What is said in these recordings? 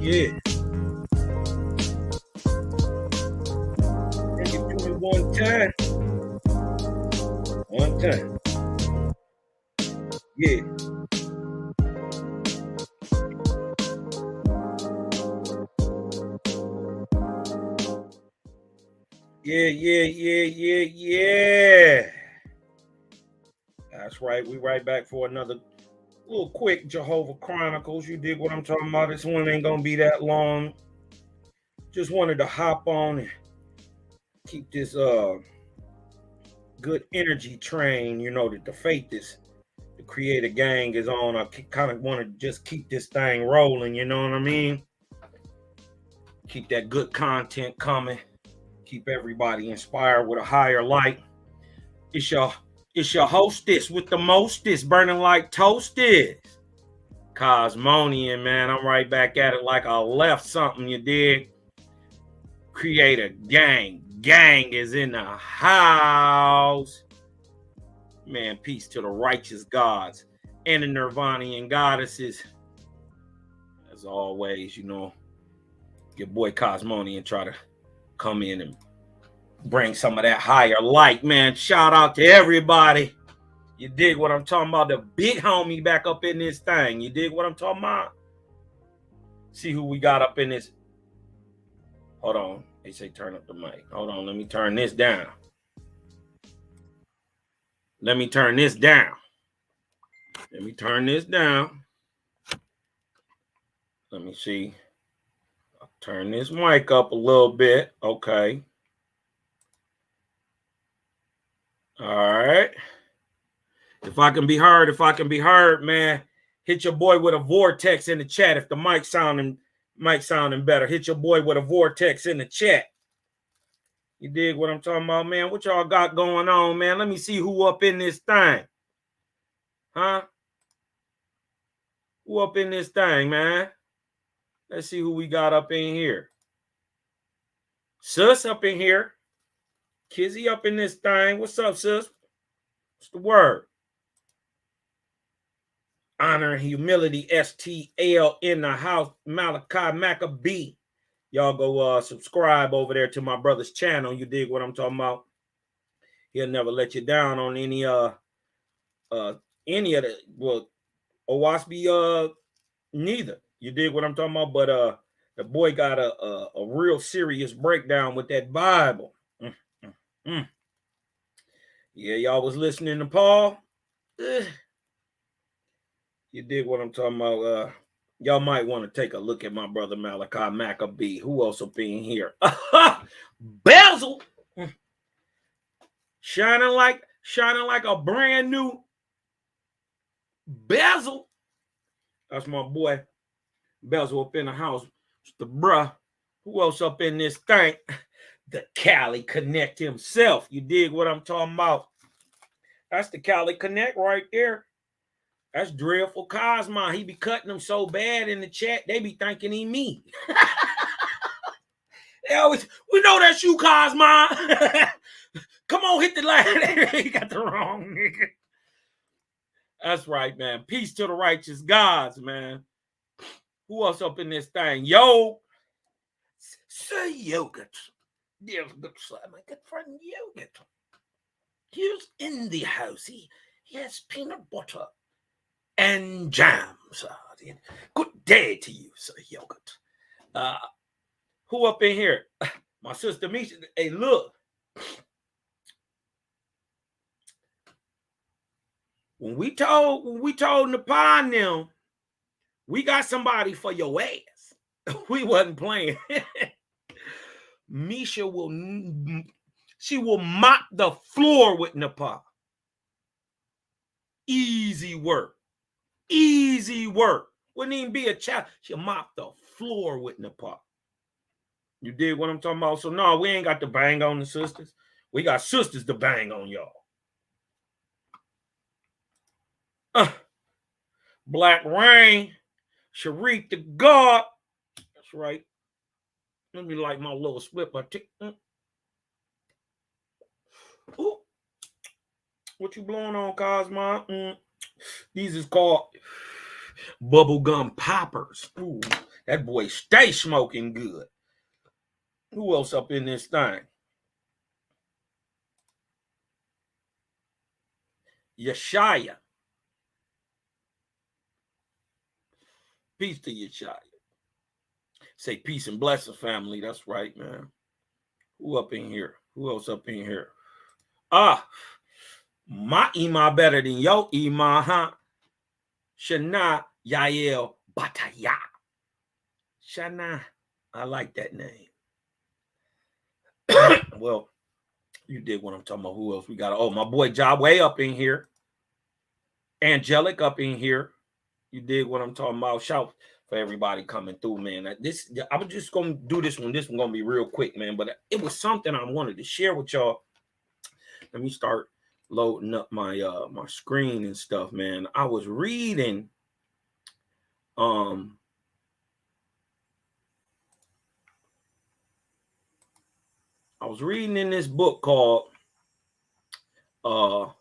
Yeah. Bring it to me one time. One time. Yeah. Yeah. That's right. We right back for another little quick Jehovah Chronicles. You dig what I'm talking about? This one ain't gonna be that long. Just wanted to hop on and keep this good energy train, that the faith is the creator gang is on. I kind of want to just keep this thing rolling, you know what I mean? Keep that good content coming. Keep everybody inspired with a higher light. It's your hostess with the mostest, burning like toasters. Cosmonian, man. I'm right back at it like I left something, you dig? Creator gang. Gang is in the house. Man, peace to the righteous gods and the Nirvanian goddesses. As always, your boy Cosmonian try to come in and bring some of that higher light, man. Shout out to everybody. You dig what I'm talking about? The big homie back up in this thing. You dig what I'm talking about? See who we got up in this. Hold on. They say turn up the mic. Hold on. Let me turn this down. Let me turn this down. Let me see. I'll turn this mic up a little bit. Okay. All right. If I can be heard, man, hit your boy with a vortex in the chat. If the mic sounding better, hit your boy with a vortex in the chat. You dig what I'm talking about, man? What y'all got going on, man? Let me see who up in this thing. Huh? Who up in this thing, man? Let's see who we got up in here. Sus up in here. Kizzy up in this thing. What's up, sis? What's the word? Honor and humility, STL in the house. Malachi Maccabee. Y'all go subscribe over there to my brother's channel. You dig what I'm talking about? He'll never let you down on any of the Owasby neither. You dig what I'm talking about? But the boy got a real serious breakdown with that Bible. Yeah, y'all was listening to Paul. You dig what I'm talking about? Y'all might want to take a look at my brother Malachi Maccabee. Who else will be in here? Basil, shining like a brand new Basil. That's my boy Basil up in the house. It's the bruh. Who else up in this thing? The Cali Connect himself. You dig what I'm talking about? That's the Cali Connect right there. That's Dreadful Cosma. He be cutting them so bad in the chat, they be thinking he me. They always, we know that's you, Cosma. Come on, hit the line. He got the wrong nigga. That's right, man. Peace to the righteous gods, man. Who else up in this thing? Yo, Sir Yogurt. Dear good sir, my good friend Yogurt. He's in the house. He has peanut butter and jam, sir. Good day to you, Sir Yogurt. Who up in here? My sister Misha. Hey, look. When we told Nepal and them, we got somebody for your ass. We wasn't playing. Misha will mop the floor with Nepal. Easy work. Wouldn't even be a child. She'll mop the floor with Nepal. You dig what I'm talking about? So no, we ain't got to bang on the sisters. We got sisters to bang on y'all. Black Rain, Sharik the God. That's right. Let me light my little split. Ooh. What you blowing on, Cosmo? These is called bubblegum poppers. Ooh, That boy stay smoking good. Who else up in this thing? Yeshaya. Peace to Yeshaya. Say peace and blessings, family. That's right, man. Who up in here? Who else up in here? My Ima better than your Ima, huh? Shana Yael Bataya. Shana. I like that name. Well, you did what I'm talking about. Who else we got? Oh, my boy Jaway up in here. Angelic up in here. You did what I'm talking about. Shout for everybody coming through, man. I'm just gonna do this one. This one gonna be real quick, man. But it was something I wanted to share with y'all. Let me start loading up my my screen and stuff, man. I was reading in this book called let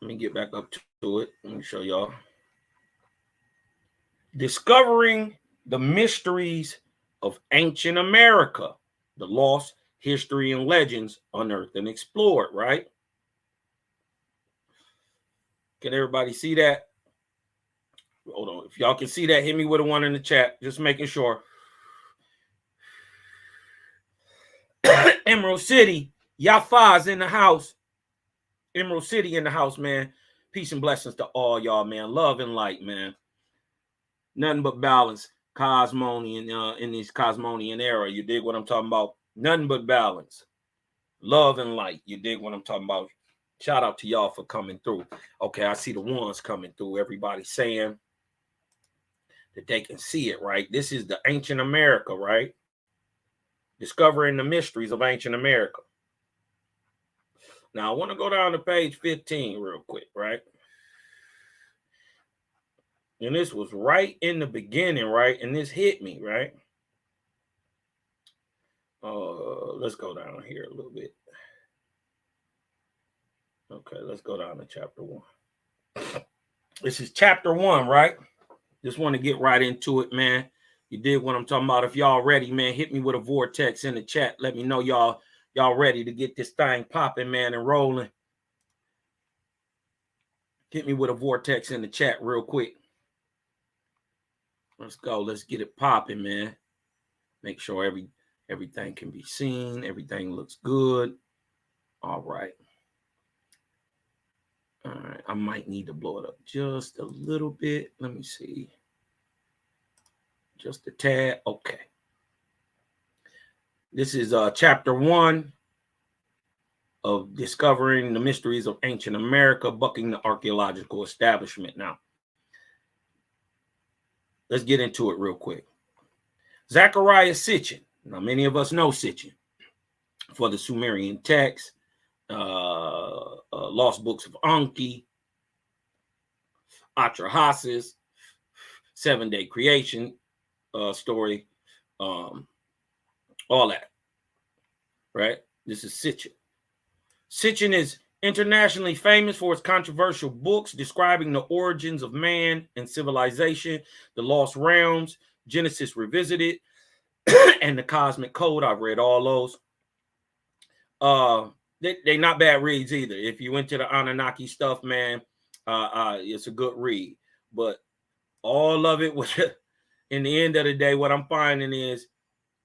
me get back up to it. Let me show y'all. Discovering the Mysteries of Ancient America, the Lost History and Legends Unearthed and Explored, right? Can everybody see that? Hold on. If y'all can see that, hit me with a one in the chat. Just making sure. Emerald City, Yafa's in the house. Emerald City in the house, man. Peace and blessings to all y'all, man. Love and light, man. Nothing but balance. Cosmonian in this Cosmonian era. You dig what I'm talking about? Nothing but balance. Love and light. You dig what I'm talking about? Shout out to y'all for coming through. Okay, I see the ones coming through. Everybody saying that they can see it, right? This is the ancient America, right? Discovering the mysteries of ancient America. Now, I want to go down to page 15 real quick, right? And this was right in the beginning, right? And this hit me, right? Let's go down here a little bit. Okay, let's go down to chapter 1. This is chapter 1, right? Just want to get right into it, man. You dig what I'm talking about? If y'all ready, man, hit me with a vortex in the chat. Let me know y'all ready to get this thing popping, man, and rolling. Hit me with a vortex in the chat real quick. Let's go. Let's get it popping, man. Make sure everything can be seen. Everything looks good. All right. All right. I might need to blow it up just a little bit. Let me see. Just a tad. Okay. This is chapter 1 of Discovering the Mysteries of Ancient America, Bucking the Archaeological Establishment. Now, let's get into it real quick. Zecharia Sitchin. Now, many of us know Sitchin for the Sumerian text, Lost Books of Anki, Atrahasis, 7-Day Creation story, all that, right? This is Sitchin. Sitchin is internationally famous for its controversial books describing the origins of man and civilization, the Lost Realms, Genesis Revisited, and the Cosmic Code. I've read all those. They not bad reads either. If you went to the Anunnaki stuff, man, it's a good read. But all of it was, in the end of the day, what I'm finding is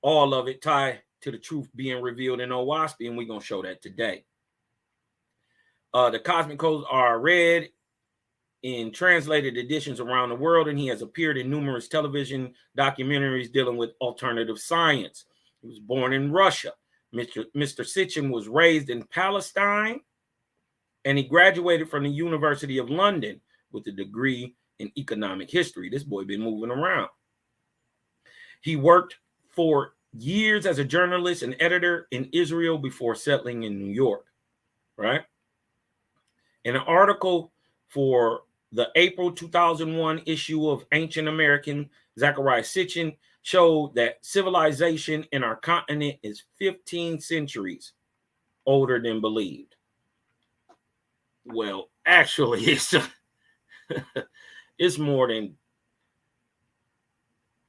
all of it tied to the truth being revealed in Owaspy, and we're going to show that today. The Cosmic Codes are read in translated editions around the world, and he has appeared in numerous television documentaries dealing with alternative science. He was born in Russia. Mr. Sitchin was raised in Palestine, and he graduated from the University of London with a degree in economic history. This boy been moving around. He worked for years as a journalist and editor in Israel before settling in New York, right? In an article for the April 2001 issue of Ancient American, Zecharia Sitchin showed that civilization in our continent is 15 centuries older than believed. Well, actually, it's more than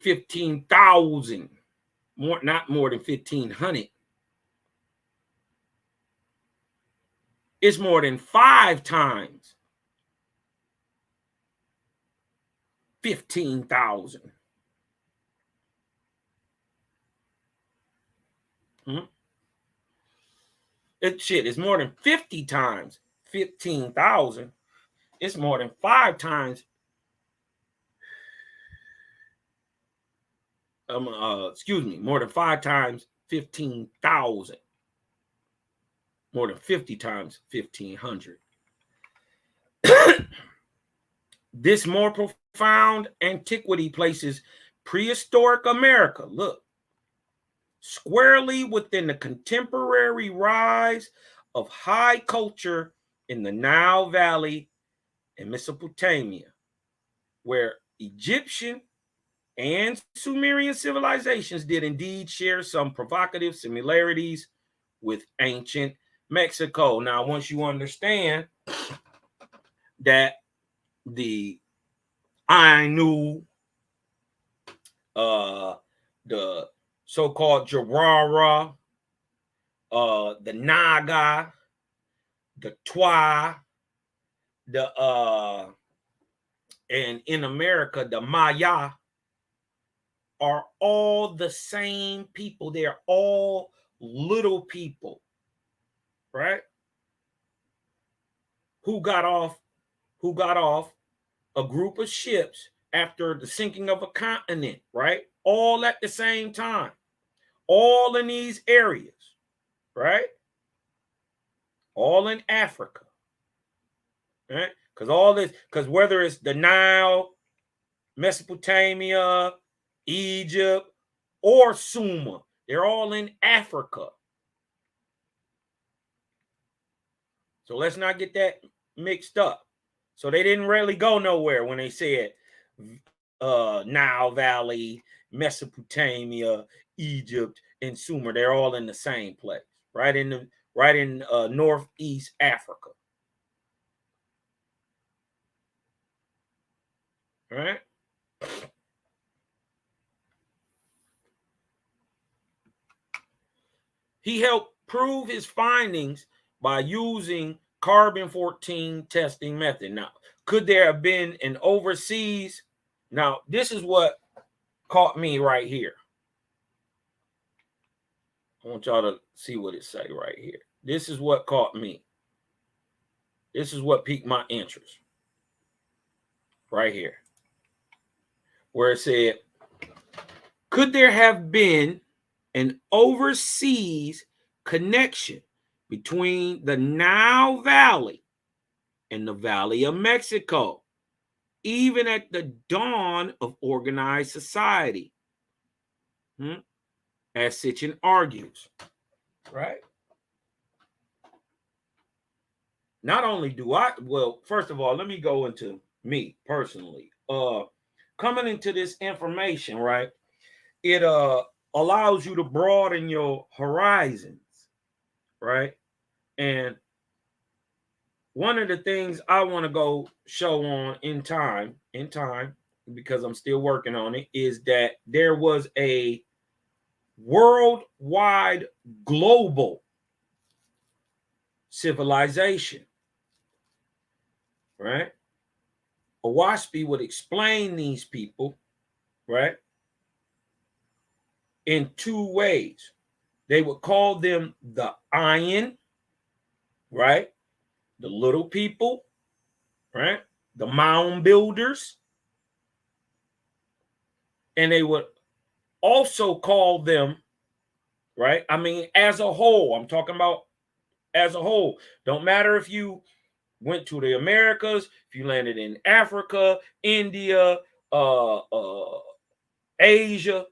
15,000, not more than 1,500. It's more than 5 times 15,000. It's more than 50 times 15,000. It's more than 5 times. More than 5 times 15,000. More than 50 times 1,500. This more profound antiquity places prehistoric America, look, squarely within the contemporary rise of high culture in the Nile Valley and Mesopotamia, where Egyptian and Sumerian civilizations did indeed share some provocative similarities with ancient Mexico. Now, once you understand that the Ainu, the so-called Jarara, the Naga, the Twa, and in America, the Maya, are all the same people. They're all little people, right? Who got off a group of ships after the sinking of a continent, right? All at the same time, all in these areas, right? All in Africa, right? Because whether it's the Nile, Mesopotamia, Egypt, or Sumer, they're all in Africa. So let's not get that mixed up. So they didn't really go nowhere when they said Nile Valley, Mesopotamia, Egypt, and Sumer. They're all in the same place, right in Northeast Africa. All right. He helped prove his findings by using carbon-14 testing method. Now, could there have been an overseas? Now, this is what caught me right here. I want y'all to see what it say right here. This is what caught me. This is what piqued my interest. Right here. Where it said, could there have been an overseas connection between the Nile Valley and the Valley of Mexico, even at the dawn of organized society? As Sitchin argues, right? Not only do first of all, let me go into me personally. Coming into this information, right? It allows you to broaden your horizons, right? And one of the things I want to go show on in time, because I'm still working on it, is that there was a worldwide global civilization, right? Owaspy would explain these people, right, in 2 ways. They would call them the Ayin, right? The little people, right? The mound builders. And they would also call them, right? I mean, as a whole, I'm talking about as a whole. Don't matter if you went to the Americas, if you landed in Africa, India, Asia,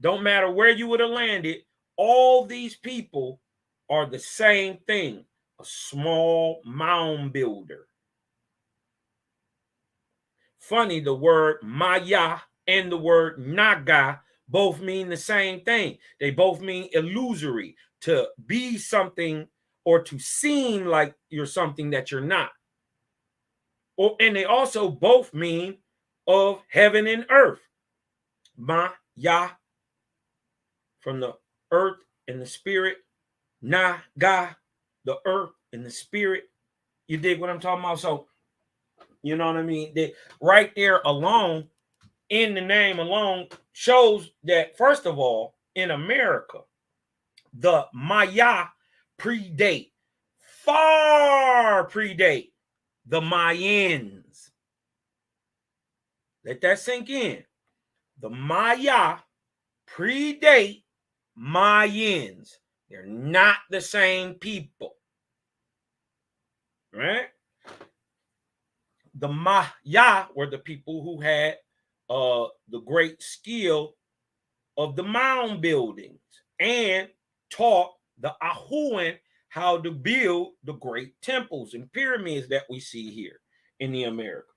don't matter where you would have landed, all these people are the same thing, a small mound builder. Funny, the word Maya and the word Naga both mean the same thing. They both mean illusory, to be something or to seem like you're something that you're not. And they also both mean of heaven and earth. Ma, Ya, from the earth and the spirit. Na, Ga, the earth and the spirit. You dig what I'm talking about? So, you know what I mean? Right there alone, in the name alone, shows that, first of all, in America, the Maya far predate the Mayans. Let that sink in. The Maya predate Mayans. They're not the same people. Right? The Maya were the people who had the great skill of the mound buildings and taught the Ahuan how to build the great temples and pyramids that we see here in the Americas.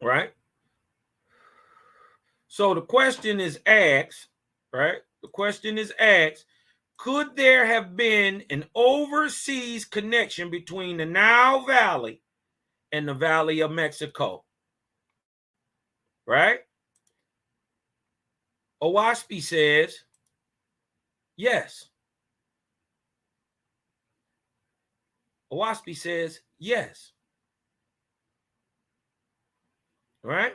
Right? So the question is asked, right? The question is asked, could there have been an overseas connection between the Nile Valley and the Valley of Mexico? Right? Owaspi says, yes. Owaspi says, yes. Right?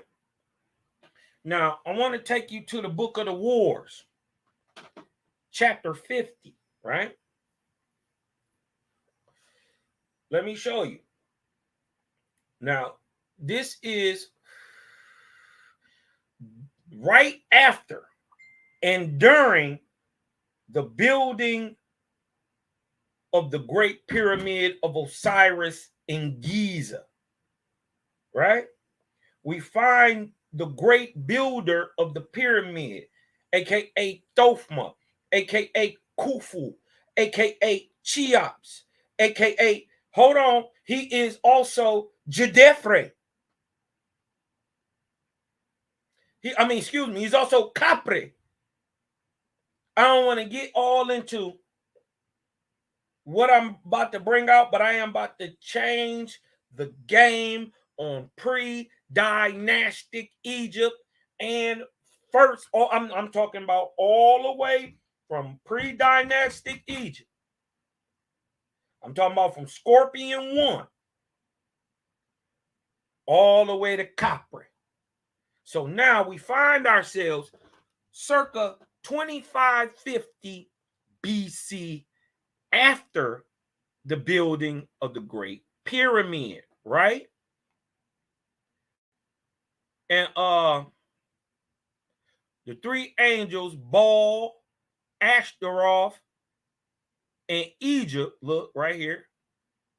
Now, I want to take you to the Book of the Wars, chapter 50, right? Let me show you. Now, this is right after and during the building of the Great Pyramid of Osiris in Giza, right? We find the great builder of the pyramid, aka Thothma, aka Khufu, aka Cheops, aka, hold on, he is also Jedefre. He's also Capre. I don't want to get all into what I'm about to bring out, but I am about to change the game on pre-dynastic Egypt and first. I'm talking about all the way from pre-dynastic Egypt. I'm talking about from Scorpion 1 all the way to Capri. So now we find ourselves circa 2550 BC after the building of the Great Pyramid, right? And the three angels, Baal, Ashtaroth, and Egypt, look right here.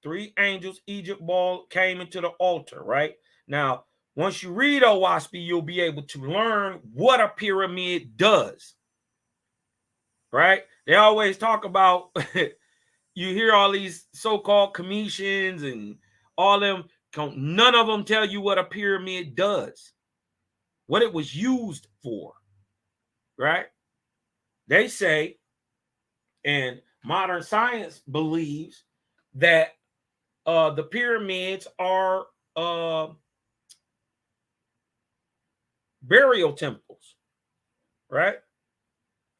Three angels, Egypt, Baal, came into the altar, right? Now, once you read Owaspi, you'll be able to learn what a pyramid does, right? They always talk about, you hear all these so-called commissions and all them, none of them tell you what a pyramid does, what it was used for, right? They say, and modern science believes, that the pyramids are burial temples, right?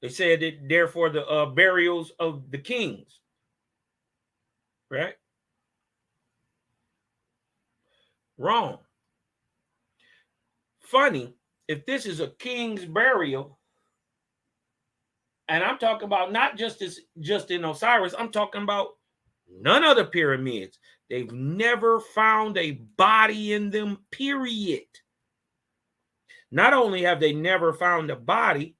They said that therefore the burials of the kings, right? Wrong. Funny, if this is a king's burial, and I'm talking about not just in Osiris, I'm talking about none of the pyramids. They've never found a body in them, period. Not only have they never found a body,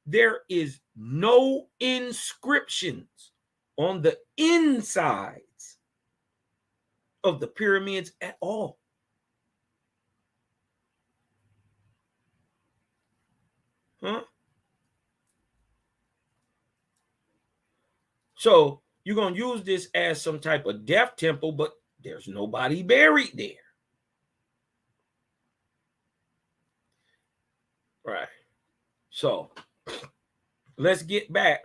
there is no inscriptions on the insides of the pyramids at all. Huh? So you're going to use this as some type of death temple, but there's nobody buried there. Right. So let's get back.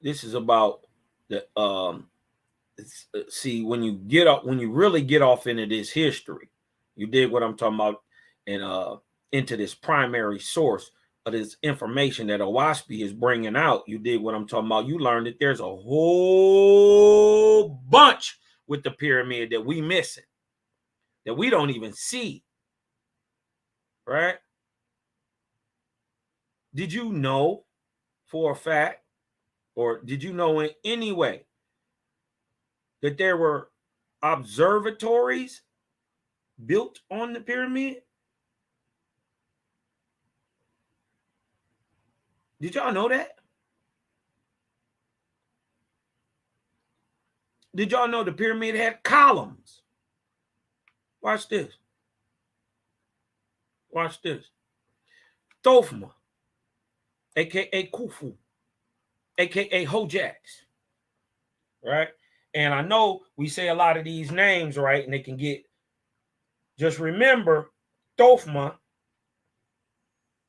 This is about the see, when you really get off into this history, you dig what I'm talking about, and into this primary source of this information that Owaspy is bringing out. You dig what I'm talking about? You learn that there's a whole bunch with the pyramid that we missing, that we don't even see, right? Did you know for a fact, or did you know in any way, that there were observatories built on the pyramid? Did y'all know that? Did y'all know the pyramid had columns? Watch this. Watch this. Thofma, aka Khufu, aka Hojax, right? And I know we say a lot of these names, right? And they can get, just remember, Thofma,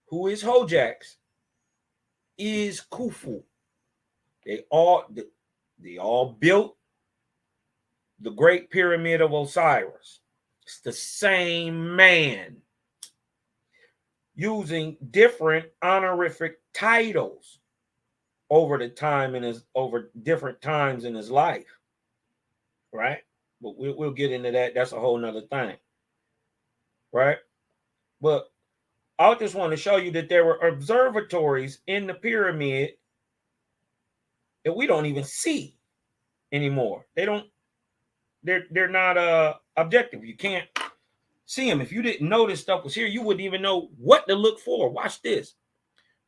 who is Hojax, is Khufu. They all built the Great Pyramid of Osiris. It's the same man, using different honorific titles over different times in his life, right? But we'll get into that. That's a whole nother thing, right? But I just want to show you that there were observatories in the pyramid that we don't even see anymore. They're not objective. You can't see them. If you didn't know this stuff was here, you wouldn't even know what to look for. Watch this.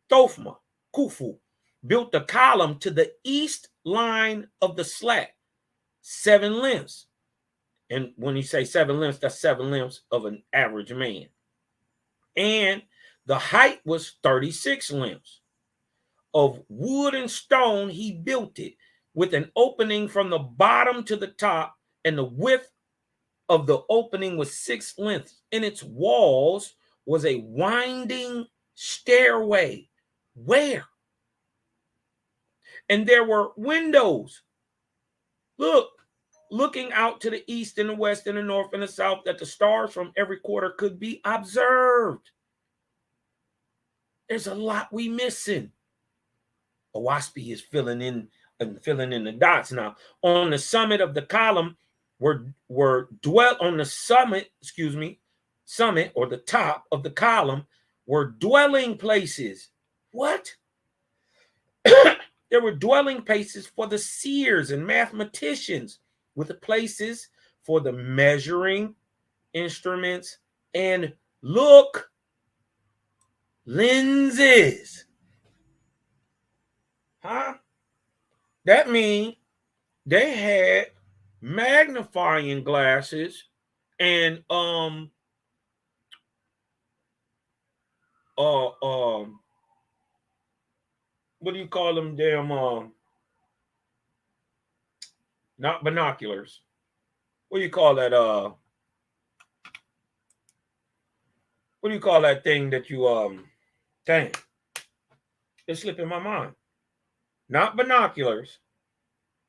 Thofma, Khufu, built the column to the east line of the slat, 7 lengths. And when you say 7 lengths, that's 7 lengths of an average man. And the height was 36 lengths. Of wood and stone, he built it with an opening from the bottom to the top, and the width of the opening was 6 lengths. In its walls was a winding stairway. Where? And there were windows. Looking out to the east and the west and the north and the south, that the stars from every quarter could be observed. There's a lot we missing. Owaspy is filling in the dots now. On the summit of the column summit or the top of the column were dwelling places. What? There were dwelling places for the seers and mathematicians, with the places for the measuring instruments and lenses. Huh? That means they had magnifying glasses and what do you call them? Damn, not binoculars. What do you call that? What do you call that thing that you dang, it's slipping my mind. Not binoculars,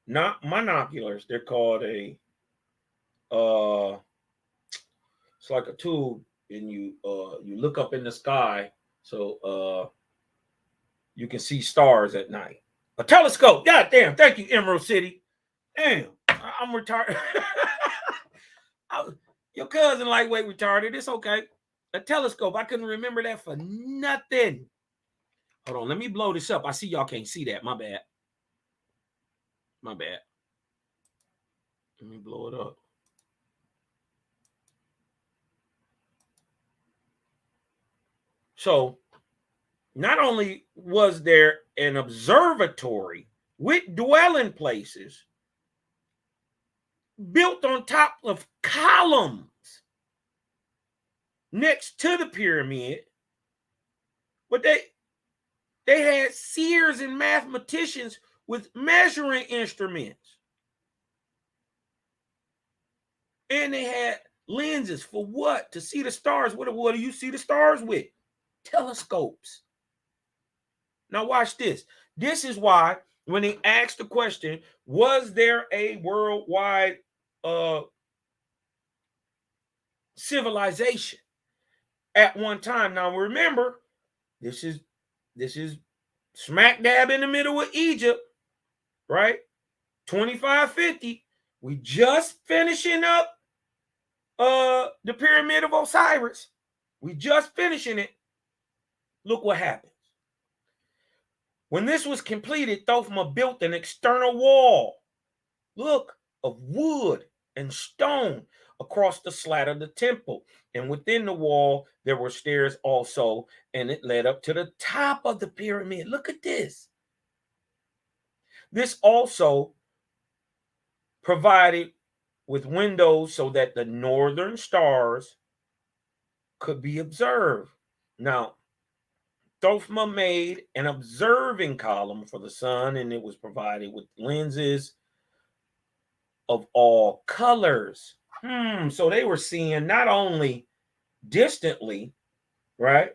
not monoculars. They're called it's like a tube, and you look up in the sky, so you can see stars at night. A telescope. God damn. Thank you, Emerald City. Damn, I'm retarded. Your cousin lightweight retarded. It's okay. A telescope. I couldn't remember that for nothing. Hold on. Let me blow this up. I see y'all can't see that. My bad. My bad. Let me blow it up. So, not only was there an observatory with dwelling places built on top of columns next to the pyramid, but they had seers and mathematicians with measuring instruments. And they had lenses for what? To see the stars. What do you see the stars with? Telescopes. Now watch this. This is why when he asked the question, was there a worldwide civilization at one time? Now remember, this is smack dab in the middle of Egypt, right? 2550. We just finishing up the Pyramid of Osiris. We just finishing it. Look what happens. When this was completed, Thothma built an external wall, look, of wood and stone across the slat of the temple. And within the wall, there were stairs also, and it led up to the top of the pyramid. Look at this. This also provided with windows so that the northern stars could be observed. Now, Thothma made an observing column for the sun, and it was provided with lenses of all colors. So they were seeing not only distantly, right,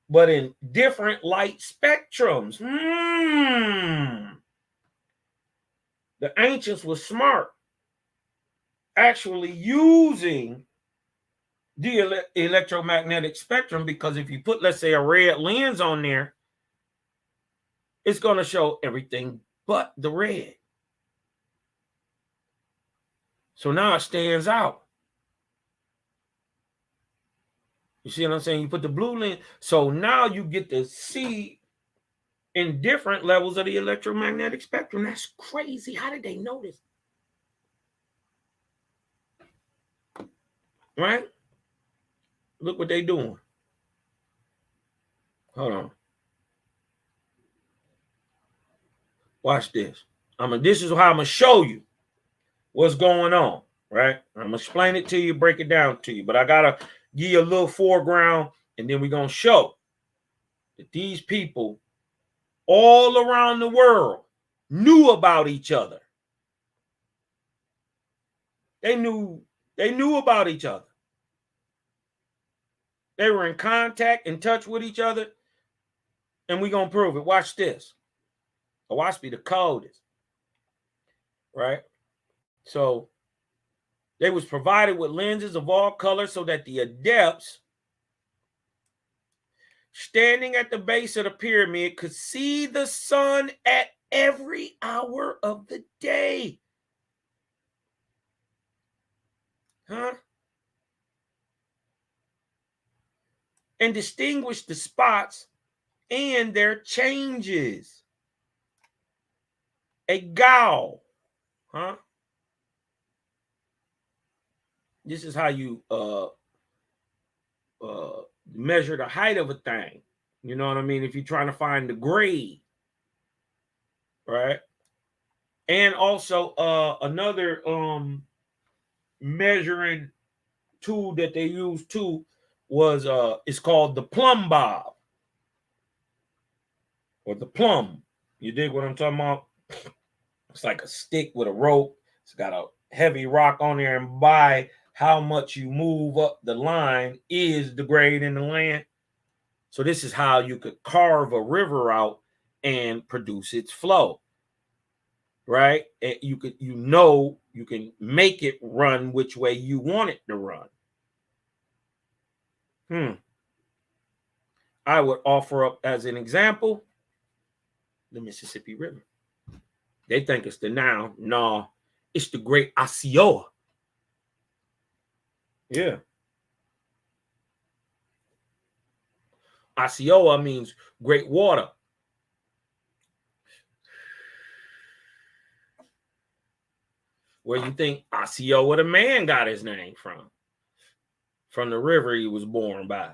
but in different light spectrums. The ancients were smart, actually using the electromagnetic spectrum, because if you put, let's say, a red lens on there, it's going to show everything but the red. So now it stands out. You see what I'm saying? You put the blue lens, so now you get to see in different levels of the electromagnetic spectrum. That's crazy. How did they know this? Right? Look what they doing. Hold on. Watch this. This is how I'm gonna show you what's going on, right? I'm gonna explain it to you, break it down to you, but I gotta give you a little foreground, and then we're gonna show that these people all around the world knew about each other. They knew about each other. They were in contact, in touch with each other, and we're gonna prove it. Watch this. Watch me the coldest, right? So they was provided with lenses of all colors so that the adepts standing at the base of the pyramid could see the sun at every hour of the day. And distinguish the spots and their changes. A gowl, This is how you measure the height of a thing. You know what I mean? If you're trying to find the grade, right? And also another measuring tool that they used too was it's called the plumb bob, or the plumb. You dig what I'm talking about? It's like a stick with a rope. It's got a heavy rock on there, and by how much you move up the line is the grade in the land. So this is how you could carve a river out and produce its flow, right? And you can make it run which way you want it to run. I would offer up as an example the Mississippi River. They think it's the Nile. No, it's the Great Osceola. Yeah. Osceola means great water. Where you think Osceola the man got his name from? From the river he was born by.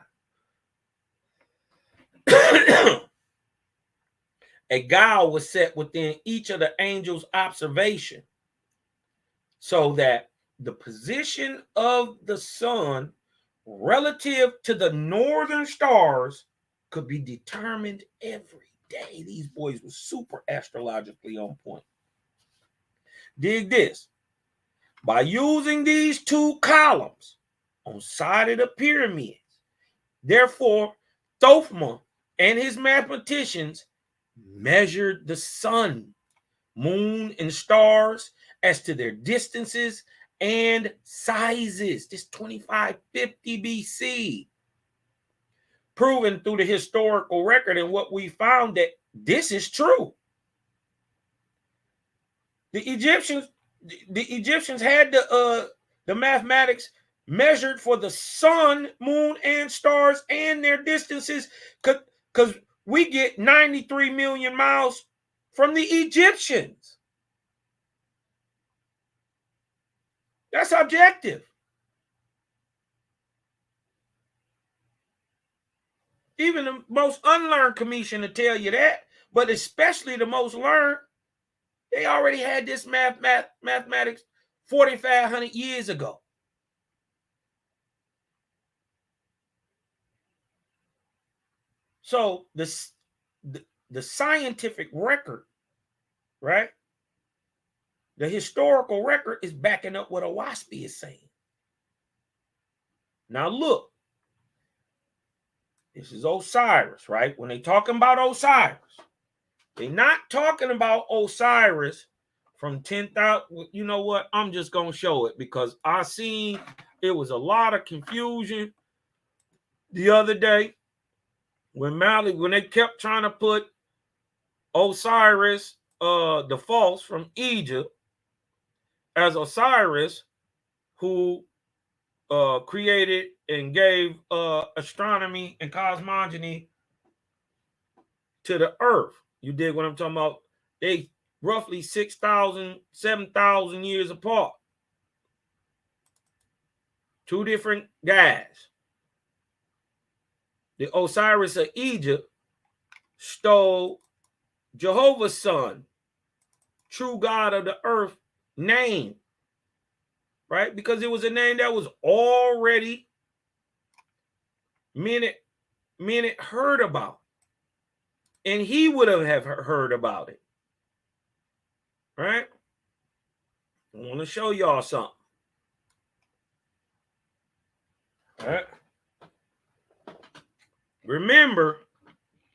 A gowl was set within each of the angels' observation so that the position of the sun relative to the northern stars could be determined every day. These boys were super astrologically on point. Dig this. By using these two columns on side of the pyramids, therefore, Thothma and his mathematicians measured the sun moon, and stars as to their distances and sizes. This 2550 BC. Proven through the historical record, and what we found that this is true. The Egyptians had the mathematics measured for the sun, moon, and stars and their distances, because we get 93 million miles from the Egyptians. That's objective. Even the most unlearned commission to tell you that, but especially the most learned, they already had this mathematics 4,500 years ago. So the scientific record, right? The historical record is backing up what Owaspy is saying. Now look, this is Osiris, right? When they talking about Osiris, they're not talking about Osiris from 10,000. You know what? I'm just going to show it because I seen it was a lot of confusion the other day when they kept trying to put Osiris, the false from Egypt, as Osiris, who created and gave astronomy and cosmogony to the earth. You dig what I'm talking about? They roughly 6,000, 7,000 years apart. Two different guys. The Osiris of Egypt stole Jehovah's son, true God of the earth name, right? Because it was a name that was already many heard about. And he would have heard about it, right? I want to show y'all something. All right. Remember,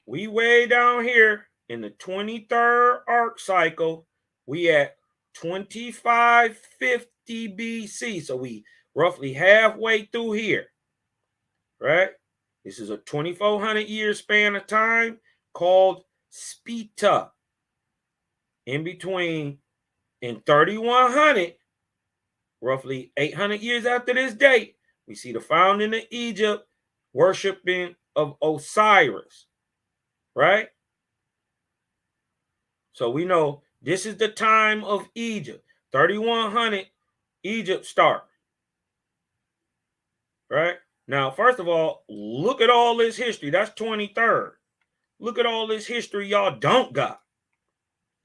we way down here in the 23rd arc cycle, we at 2550 BC. So we roughly halfway through here, right? This is a 2,400 year span of time called Spita. In between, in 3,100, roughly 800 years after this date, we see the founding of Egypt, worshiping of Osiris, right? So we know this is the time of Egypt. 3,100, Egypt start, right? Now, first of all, look at all this history. That's 23rd. Look at all this history y'all don't got.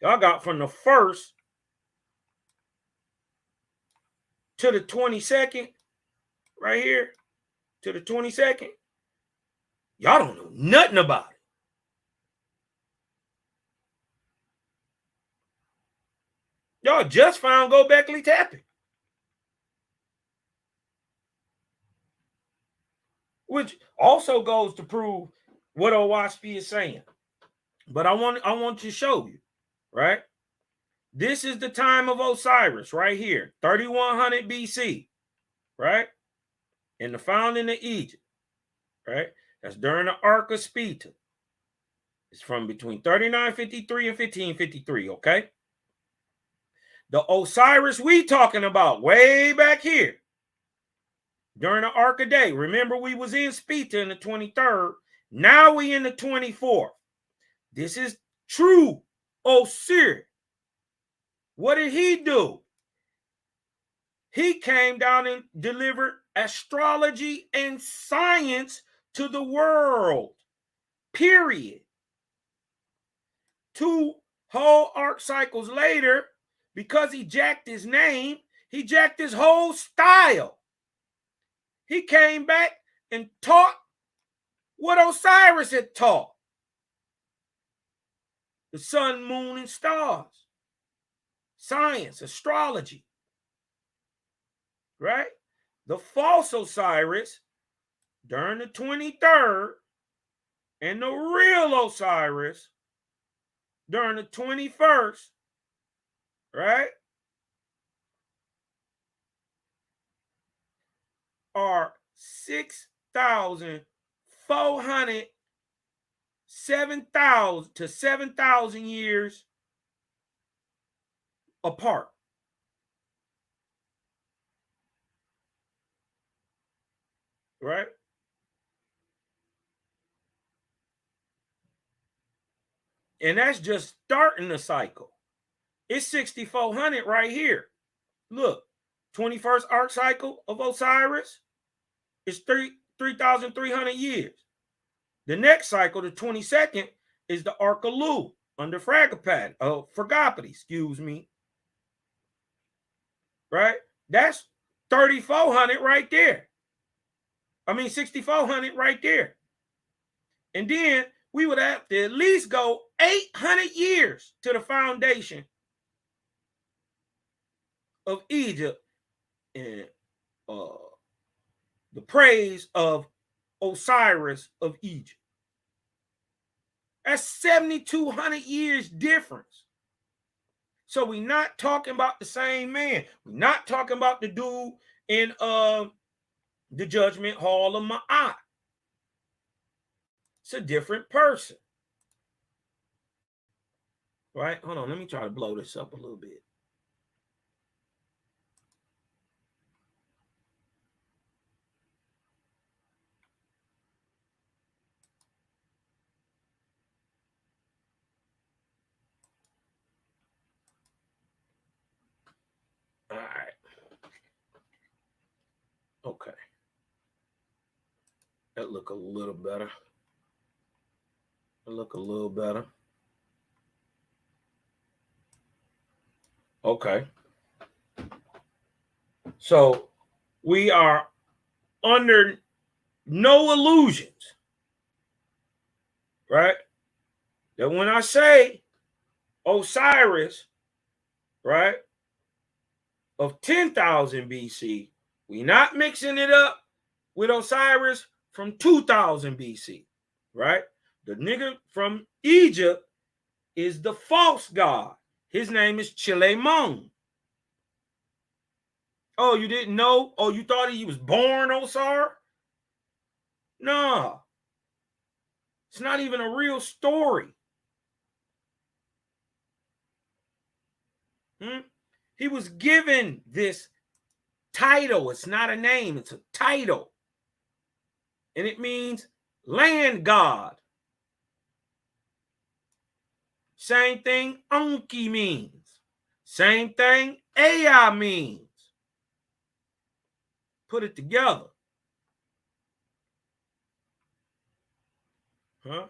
Y'all got from the 1st to the 22nd, right here, to the 22nd. Y'all don't know nothing about it. Y'all just found Gobekli Tepe, which also goes to prove what Owaspy is saying. But I want to show you, right? This is the time of Osiris right here, 3,100 BC, right? And the founding of Egypt, right? That's during the Ark of Spita. It's from between 3953 and 1553, okay? The Osiris we talking about way back here during the Ark of Day. Remember, we was in Spita in the 23rd. Now we in the 24th. This is true Osiris. What did he do? He came down and delivered astrology and science to the world. Period. 2 whole arc cycles later, because he jacked his name, he jacked his whole style. He came back and taught what Osiris had taught. The sun, moon, and stars. Science, astrology. Right? The false Osiris during the 23rd and the real Osiris during the 21st right, are 6,400, 7,000 to 7,000 years apart. Right? And that's just starting the cycle. It's 6,400 right here. Look, 21st arc cycle of Osiris is 3,300 years. The next cycle, the 22nd, is the Arc of Lu under Fragopati, excuse me. Right? That's 3,400 right there. 6,400 right there. And then we would have to at least go 800 years to the foundation of Egypt and the praise of Osiris of Egypt. That's 7,200 years difference. So we're not talking about the same man. We're not talking about the dude in the Judgment Hall of Ma'at. It's a different person. Right? Hold on. Let me try to blow this up a little bit. All right. Okay. That look a little better. That look a little better. Okay. So we are under no illusions, right? That when I say Osiris, right, of 10,000 BC, we're not mixing it up with Osiris from 2,000 BC, right? The nigga from Egypt is the false god. His name is Chilemon. Oh, you didn't know? Oh, you thought he was born Osar? No. It's not even a real story. He was given this title. It's not a name, it's a title. And it means land god. Same thing Anki means. Same thing Ea means. Put it together. Huh?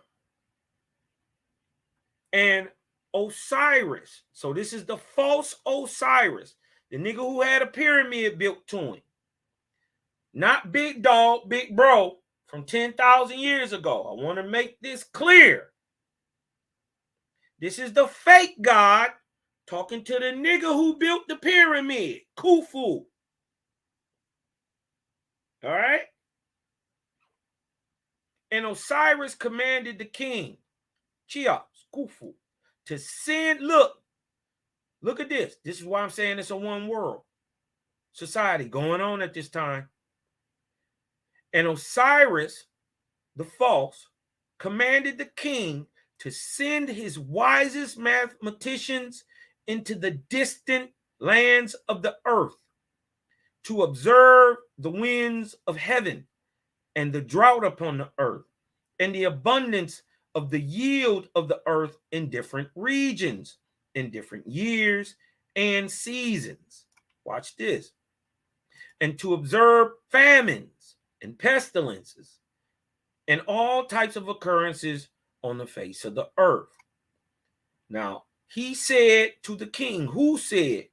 And Osiris. So this is the false Osiris. The nigga who had a pyramid built to him. Not big dog, big bro from 10,000 years ago. I want to make this clear. This is the fake god talking to the nigga who built the pyramid, Khufu. All right? And Osiris commanded the king, Cheops, Khufu, to send, look at this. This is why I'm saying it's a one world society going on at this time. And Osiris, the false, commanded the king to send his wisest mathematicians into the distant lands of the earth to observe the winds of heaven and the drought upon the earth and the abundance of the yield of the earth in different regions, in different years and seasons. Watch this. And to observe famines and pestilences and all types of occurrences on the face of the earth. Now, he said to the king, who said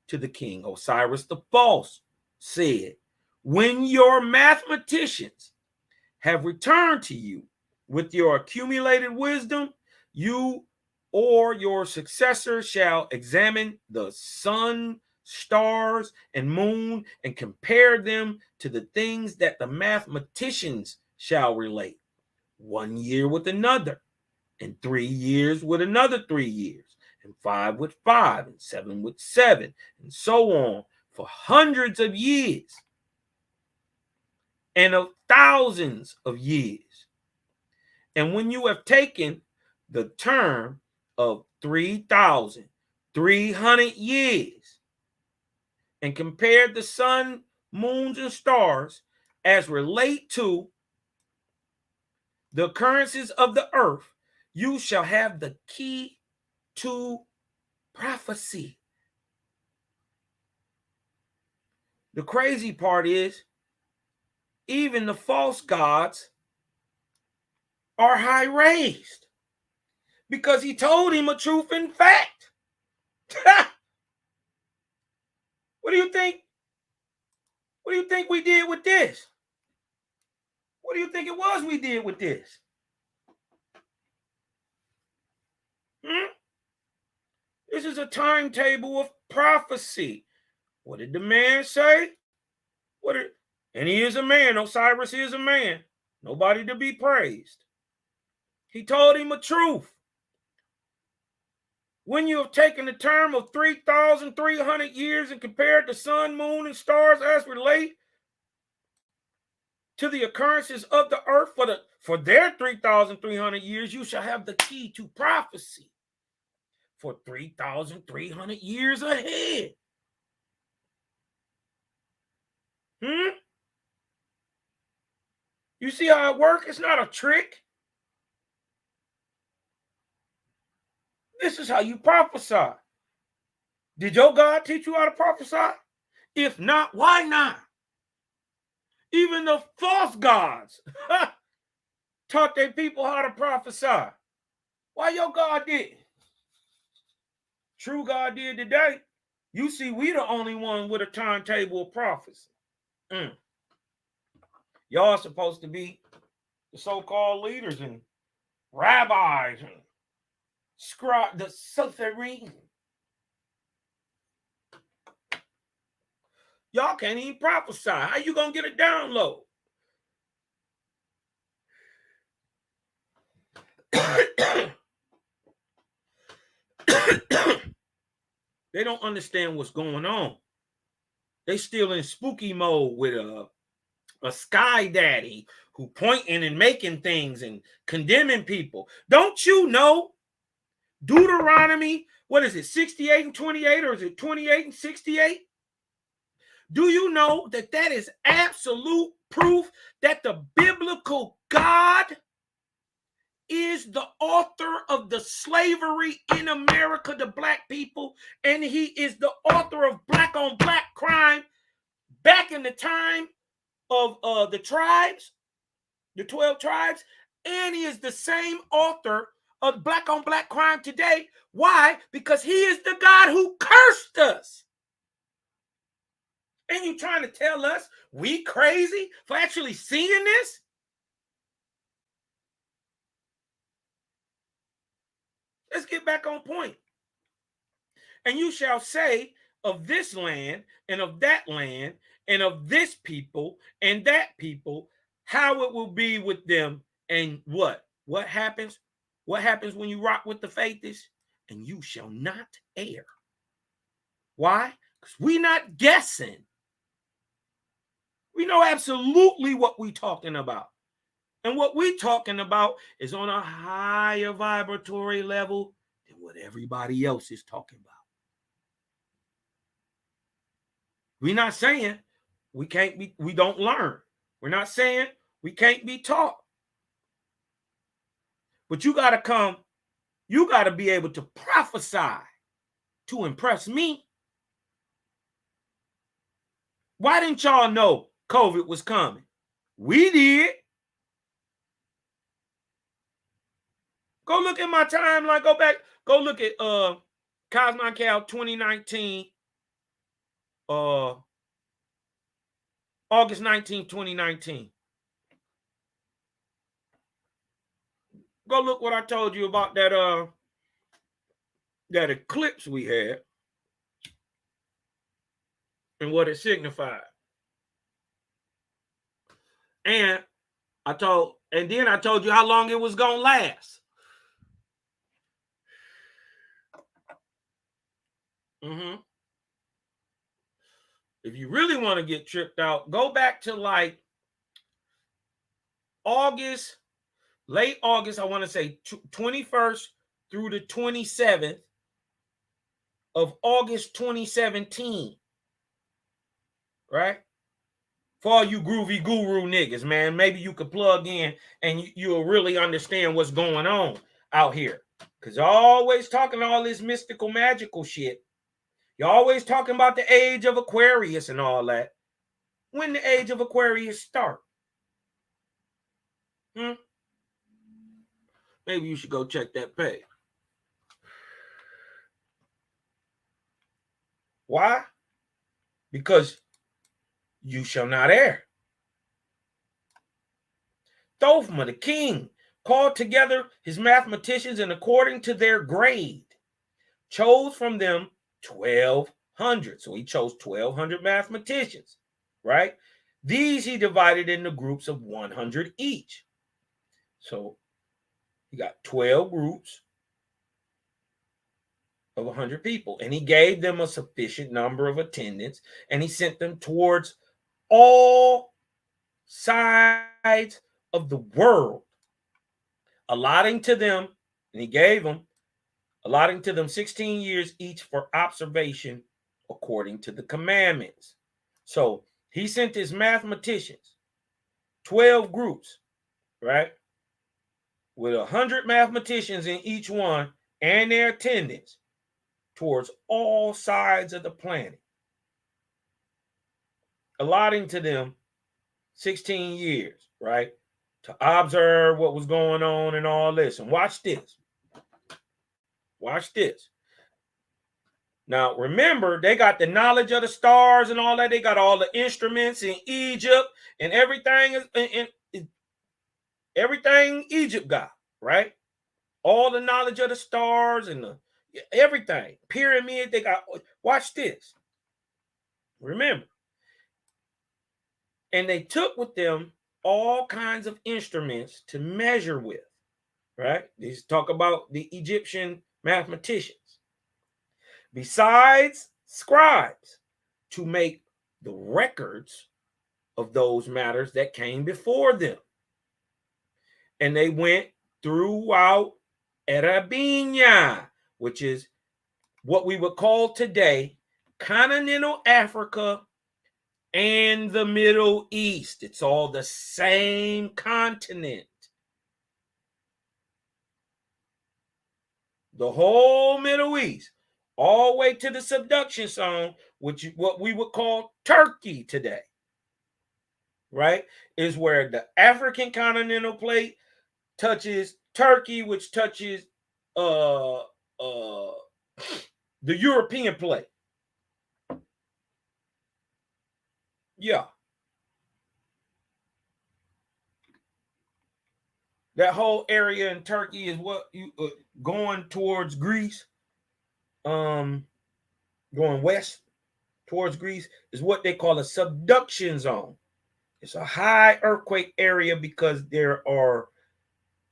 to the king? Osiris the false said, when your mathematicians have returned to you with your accumulated wisdom, you or your successor shall examine the sun, stars, and moon and compare them to the things that the mathematicians shall relate. 1 year with another, and 3 years with another 3 years, and 5 with 5, and 7 with 7, and so on for hundreds of years and of thousands of years. And when you have taken the term of 3,300 years and compared the sun, moons, and stars as relate to the occurrences of the earth, you shall have the key to prophecy. The crazy part is, even the false gods are high raised because he told him a truth and fact. What do you think? What do you think we did with this? What do you think it was we did with this? This is a timetable of prophecy. What did the man say? And he is a man. Osiris is a man. Nobody to be praised. He told him a truth. When you have taken the term of 3,300 years and compared the sun, moon, and stars as relate to the occurrences of the earth for their 3,300 years, you shall have the key to prophecy for 3,300 years ahead. You see how it works? It's not a trick. This is how you prophesy. Did your God teach you how to prophesy? If not, why not? Even the false gods taught their people how to prophesy. Why your God didn't? True God did today. You see, we the only one with a timetable of prophecy. Y'all supposed to be the so-called leaders and rabbis and scribe, the Sopharim. Y'all can't even prophesy. How you gonna get a download? They don't understand what's going on. They still in spooky mode with a sky daddy who pointing and making things and condemning people. Don't you know Deuteronomy, what is it, 68 and 28, or is it 28 and 68? Do you know that that is absolute proof that the biblical God is the author of the slavery in America to black people, and he is the author of black on black crime back in the time of the tribes, the 12 tribes, and he is the same author of black on black crime today. Why? Because he is the God who cursed us. And you trying to tell us we crazy for actually seeing this? Let's get back on point. And you shall say of this land and of that land and of this people and that people, how it will be with them, and what? What happens? What happens when you rock with the faithists? And you shall not err. Why? Because we're not guessing. We know absolutely what we're talking about. And what we're talking about is on a higher vibratory level than what everybody else is talking about. We're not saying we don't learn. We're not saying we can't be taught. But you got to be able to prophesy to impress me. Why didn't y'all know COVID was coming? We did. Go look at my timeline. Go look at Cosmo Cal 2019, August 19, 2019. Go look what I told you about that eclipse we had and what it signified. And then I told you how long it was gonna last. Mm-hmm. If you really want to get tripped out, go back to like August, late August, I want to say 21st through the 27th of August 2017, right? For all you groovy guru niggas, man, maybe you could plug in and you'll really understand what's going on out here. Because you're always talking all this mystical, magical shit. You're always talking about the age of Aquarius and all that. When the age of Aquarius start? Maybe you should go check that page. Why? Because you shall not err. Thothma, the king, called together his mathematicians and according to their grade, chose from them 1,200. So he chose 1,200 mathematicians, right? These he divided into groups of 100 each. So he got 12 groups of 100 people, and he gave them a sufficient number of attendants, and he sent them towards all sides of the world, allotting to them 16 years each for observation according to the commandments. So he sent his mathematicians, 12 groups, right? With 100 mathematicians in each one and their attendants towards all sides of the planet, allotting to them 16 years, right? To observe what was going on and all this. And watch this. Watch this. Now, remember, they got the knowledge of the stars and all that. They got all the instruments in Egypt and everything everything Egypt got, right? All the knowledge of the stars and everything. Pyramid, they got. Watch this. Remember. And they took with them all kinds of instruments to measure with, right? These talk about the Egyptian mathematicians. Besides scribes, to make the records of those matters that came before them. And they went throughout Arabia, which is what we would call today continental Africa and the Middle East. It's all the same continent. The whole Middle East, all the way to the subduction zone, which is what we would call Turkey today, right? Is where the African continental plate touches Turkey, which touches the European plate. Yeah. That whole area in Turkey is what you going towards Greece, going west towards Greece, is what they call a subduction zone. It's a high earthquake area because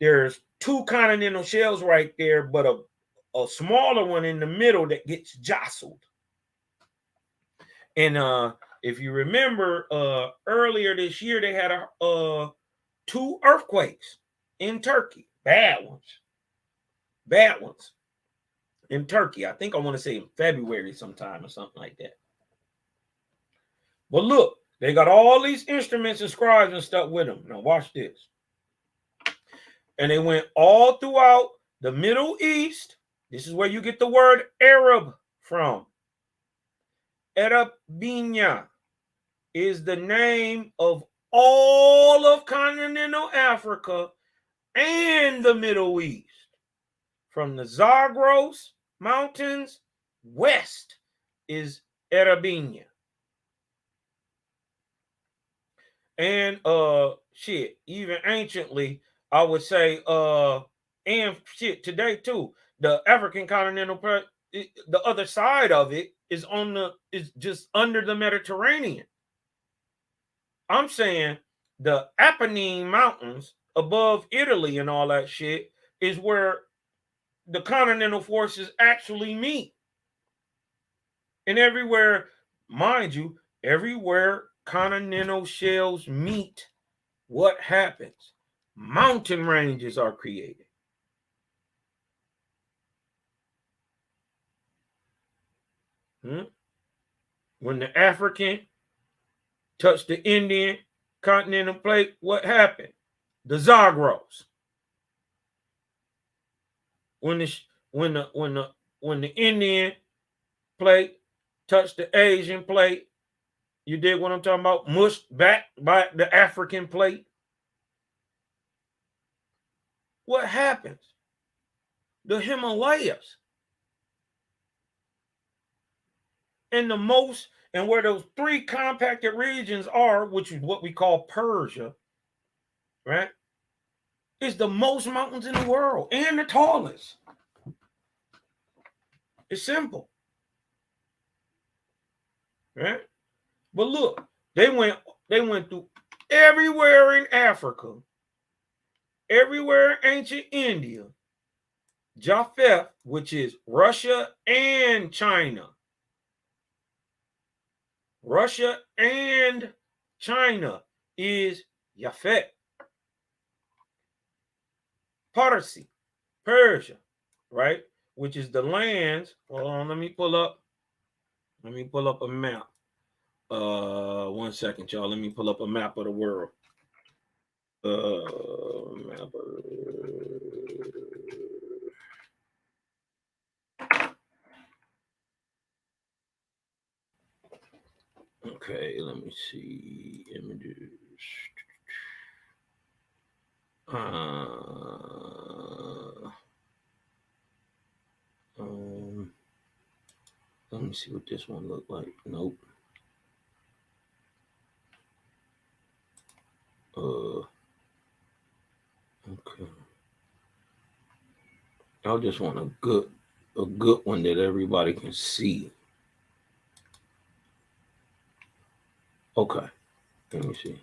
there's two continental shelves right there, but a smaller one in the middle that gets jostled. And if you remember, earlier this year they had two earthquakes in Turkey, bad ones in Turkey. I think I want to say in February sometime or something like that. But look, they got all these instruments and scribes and stuff with them. Now watch this. And they went all throughout the Middle East. This is where you get the word Arab from. Arabia is the name of all of continental Africa and the Middle East. From the Zagros Mountains west is Arabia. And even anciently, I would say, and today too, the African continental part, the other side of it is just under the Mediterranean. I'm saying the Apennine Mountains above Italy and all that shit is where the continental forces actually meet. And everywhere, mind you, everywhere continental shelves meet, what happens? Mountain ranges are created. When the African touched the Indian continental plate, what happened? The Zagros. When the Indian plate touched the Asian plate, you dig what I'm talking about? Mushed back by the African plate. What happens? The Himalayas. And where those three compacted regions are, which is what we call Persia, right? Is the most mountains in the world and the tallest. It's simple. Right? But look, they went through everywhere in Africa, everywhere in ancient India, Japheth, which is Russia and China. Russia and China is Japhet. Parsi, Persia, right? Which is the lands. Hold on, let me pull up a map. 1 second, y'all. Let me pull up a map of the world. Map of... Okay, let me see images. Let me see what this one looked like. Nope. Okay. I just want a good one that everybody can see. Okay. Let me see.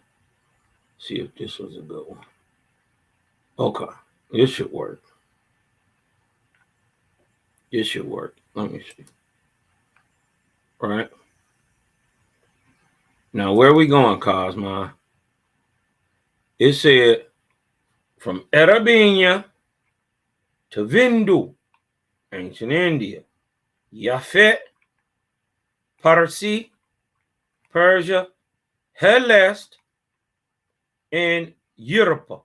See if this was a good one. Okay. This should work. Let me see. All right. Now, where are we going, Cosma? It said from Erebinia to Vindu, ancient India, Japhet, Parsi, Persia, Helest, and Europa,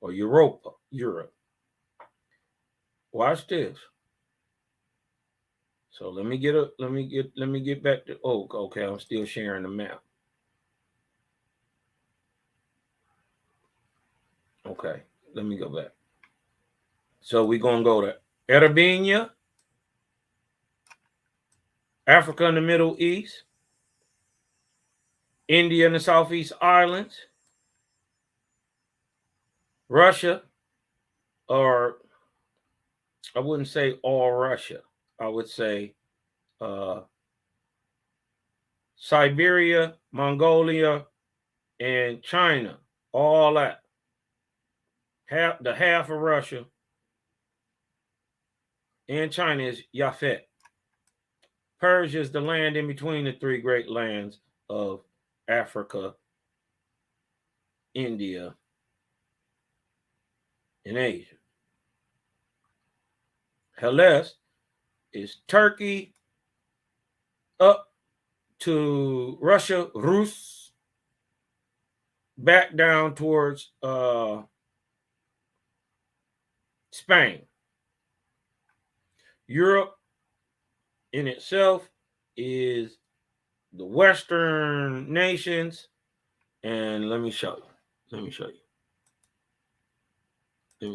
or Europa, Europe. Watch this. So let me get back to, okay, I'm still sharing the map. Okay, let me go back. So we're going to go to Erebinia, Africa and the Middle East, India and the Southeast Islands, Russia, or I wouldn't say all Russia. I would say Siberia, Mongolia, and China, all that. Half of Russia and China is Japhet. Persia is the land in between the three great lands of Africa, India, and Asia. Hellas is Turkey up to Russia, Rus, back down towards Spain. Europe in itself is the Western nations. And let me show you. Let me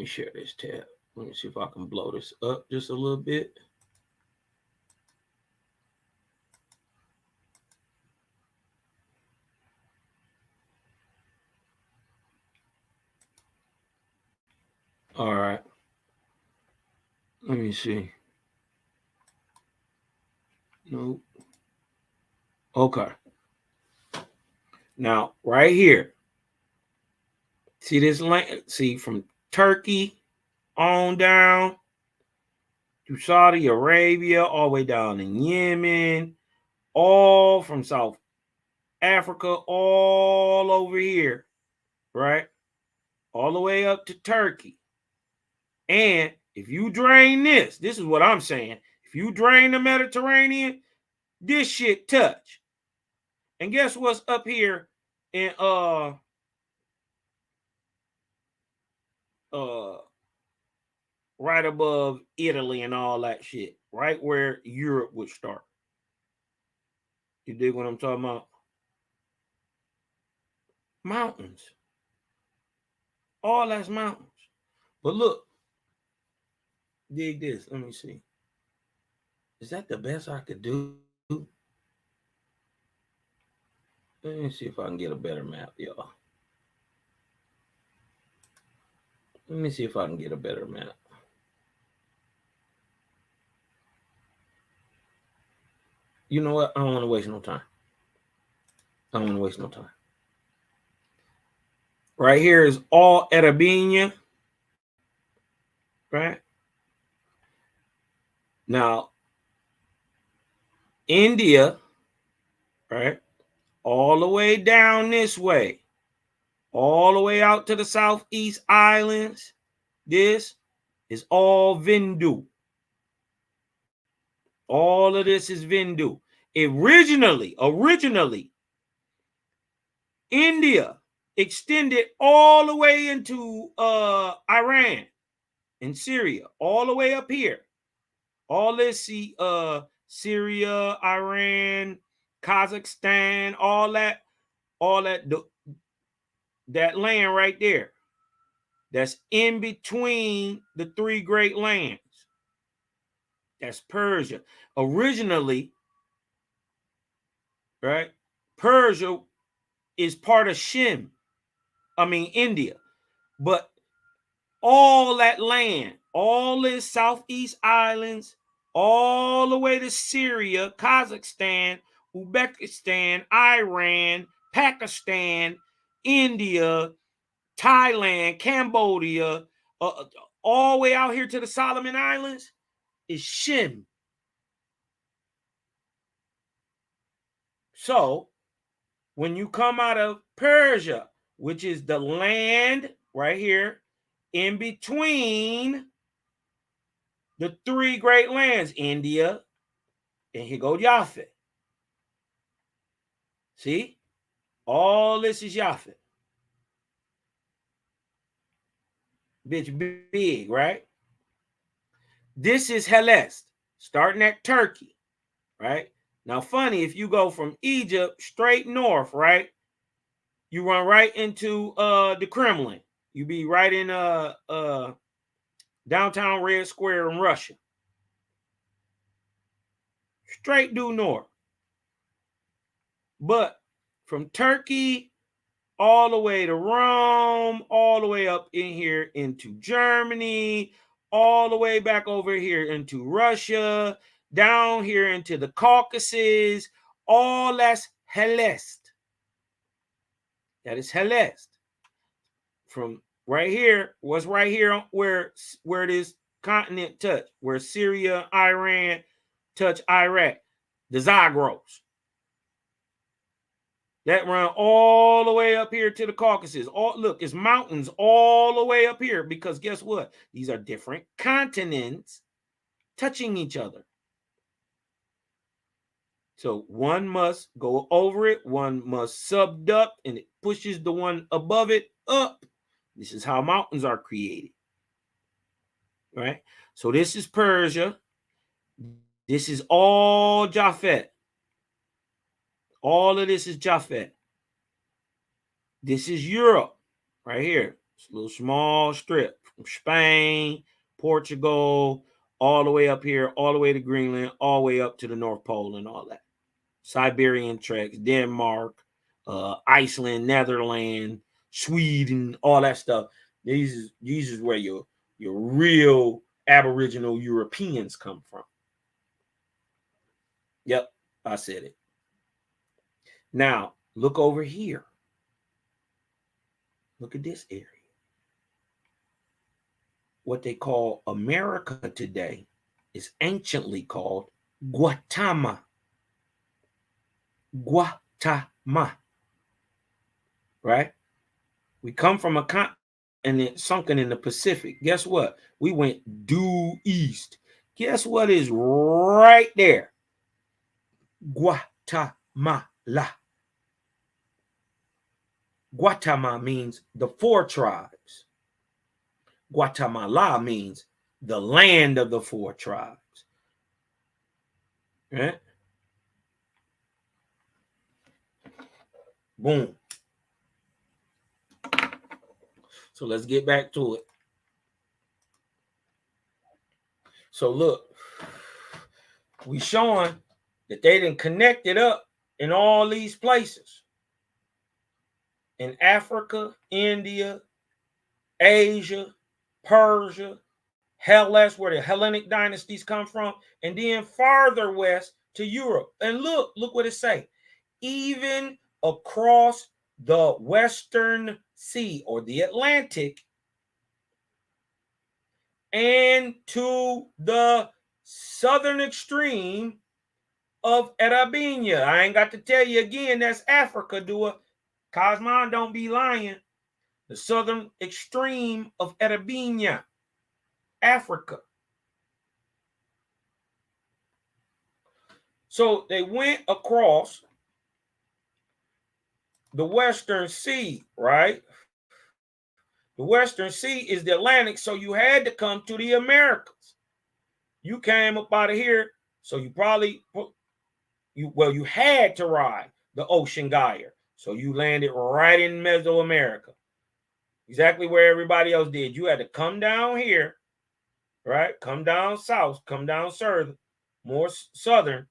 share this tab. Let me see if I can blow this up just a little bit. All right. Let me see. Nope. Okay. Now, right here. See this land? See from Turkey on down through Saudi Arabia, all the way down in Yemen, all from South Africa, all over here, right? All the way up to Turkey. And if you drain this is what I'm saying. If you drain the Mediterranean, this shit touch. And guess what's up here in right above Italy and all that shit, right where Europe would start. You dig what I'm talking about? Mountains. All that's mountains. But look, dig this. Let me see. Is that the best I could do? Let me see if I can get a better map, y'all. Let me see if I can get a better map. You know what? I don't want to waste no time. Right here is all Arabia. Right? Now, India, right? All the way down this way. All the way out to the Southeast Islands. This is all Vindu. All of this is Vindu. Originally, India extended all the way into Iran and Syria, all the way up here. All this, Syria, Iran, Kazakhstan, all that land right there. That's in between the three great lands. That's Persia. Originally, right? Persia is part of India. But all that land, all this Southeast Islands, all the way to Syria, Kazakhstan, Uzbekistan, Iran, Pakistan, India, Thailand, Cambodia, all the way out here to the Solomon Islands is Shem. So when you come out of Persia, which is the land right here in between the three great lands, India, and here go Japheth. See? All this is Japheth. Bitch big, right? This is Helest, starting at Turkey, right? Now, funny, if you go from Egypt straight north, right? You run right into the Kremlin. You be right in downtown Red Square in Russia. Straight due north. But from Turkey all the way to Rome, all the way up in here into Germany, all the way back over here into Russia, down here into the Caucasus, all that's Helest. That is Helest. From right here, what's right here where this continent touch, where Syria, Iran touch Iraq, the Zagros. That run all the way up here to the Caucasus. Look, it's mountains all the way up here because guess what? These are different continents touching each other. So one must go over it, one must subduct, and it pushes the one above it up. This is how mountains are created. Right? So this is Persia. This is all Japheth. All of this is Japheth. This is Europe right here. It's a little small strip from Spain, Portugal, all the way up here, all the way to Greenland, all the way up to the North Pole and all that. Siberian treks, Denmark, Iceland, Netherlands, Sweden, all that stuff. These is where your real Aboriginal Europeans come from. Yep, I said it. Now, look over here. Look at this area. What they call America today is anciently called Guatemala. Guatemala. Right? We come from a continent sunken in the Pacific. Guess what? We went due east. Guess what is right there? Guatemala. Guatemala means the four tribes. Guatemala means the land of the four tribes. Right? Boom. So let's get back to it. So look, we showing that they didn't connect it up in all these places. In Africa, India, Asia, Persia, Hellas, where the Hellenic dynasties come from, and then farther west to Europe. And look what it say. Even across the Western Sea or the Atlantic and to the southern extreme of Arabia. I ain't got to tell you again, that's Africa, do it. Cosmon don't be lying. The southern extreme of Arabia, Africa. So they went across the Western Sea, right? The Western Sea is the Atlantic, so you had to come to the Americas. You came up out of here, so you probably you had to ride the Ocean Gyre. So you landed right in Mesoamerica. Exactly where everybody else did. You had to come down here, right? Come down south, come down more southern.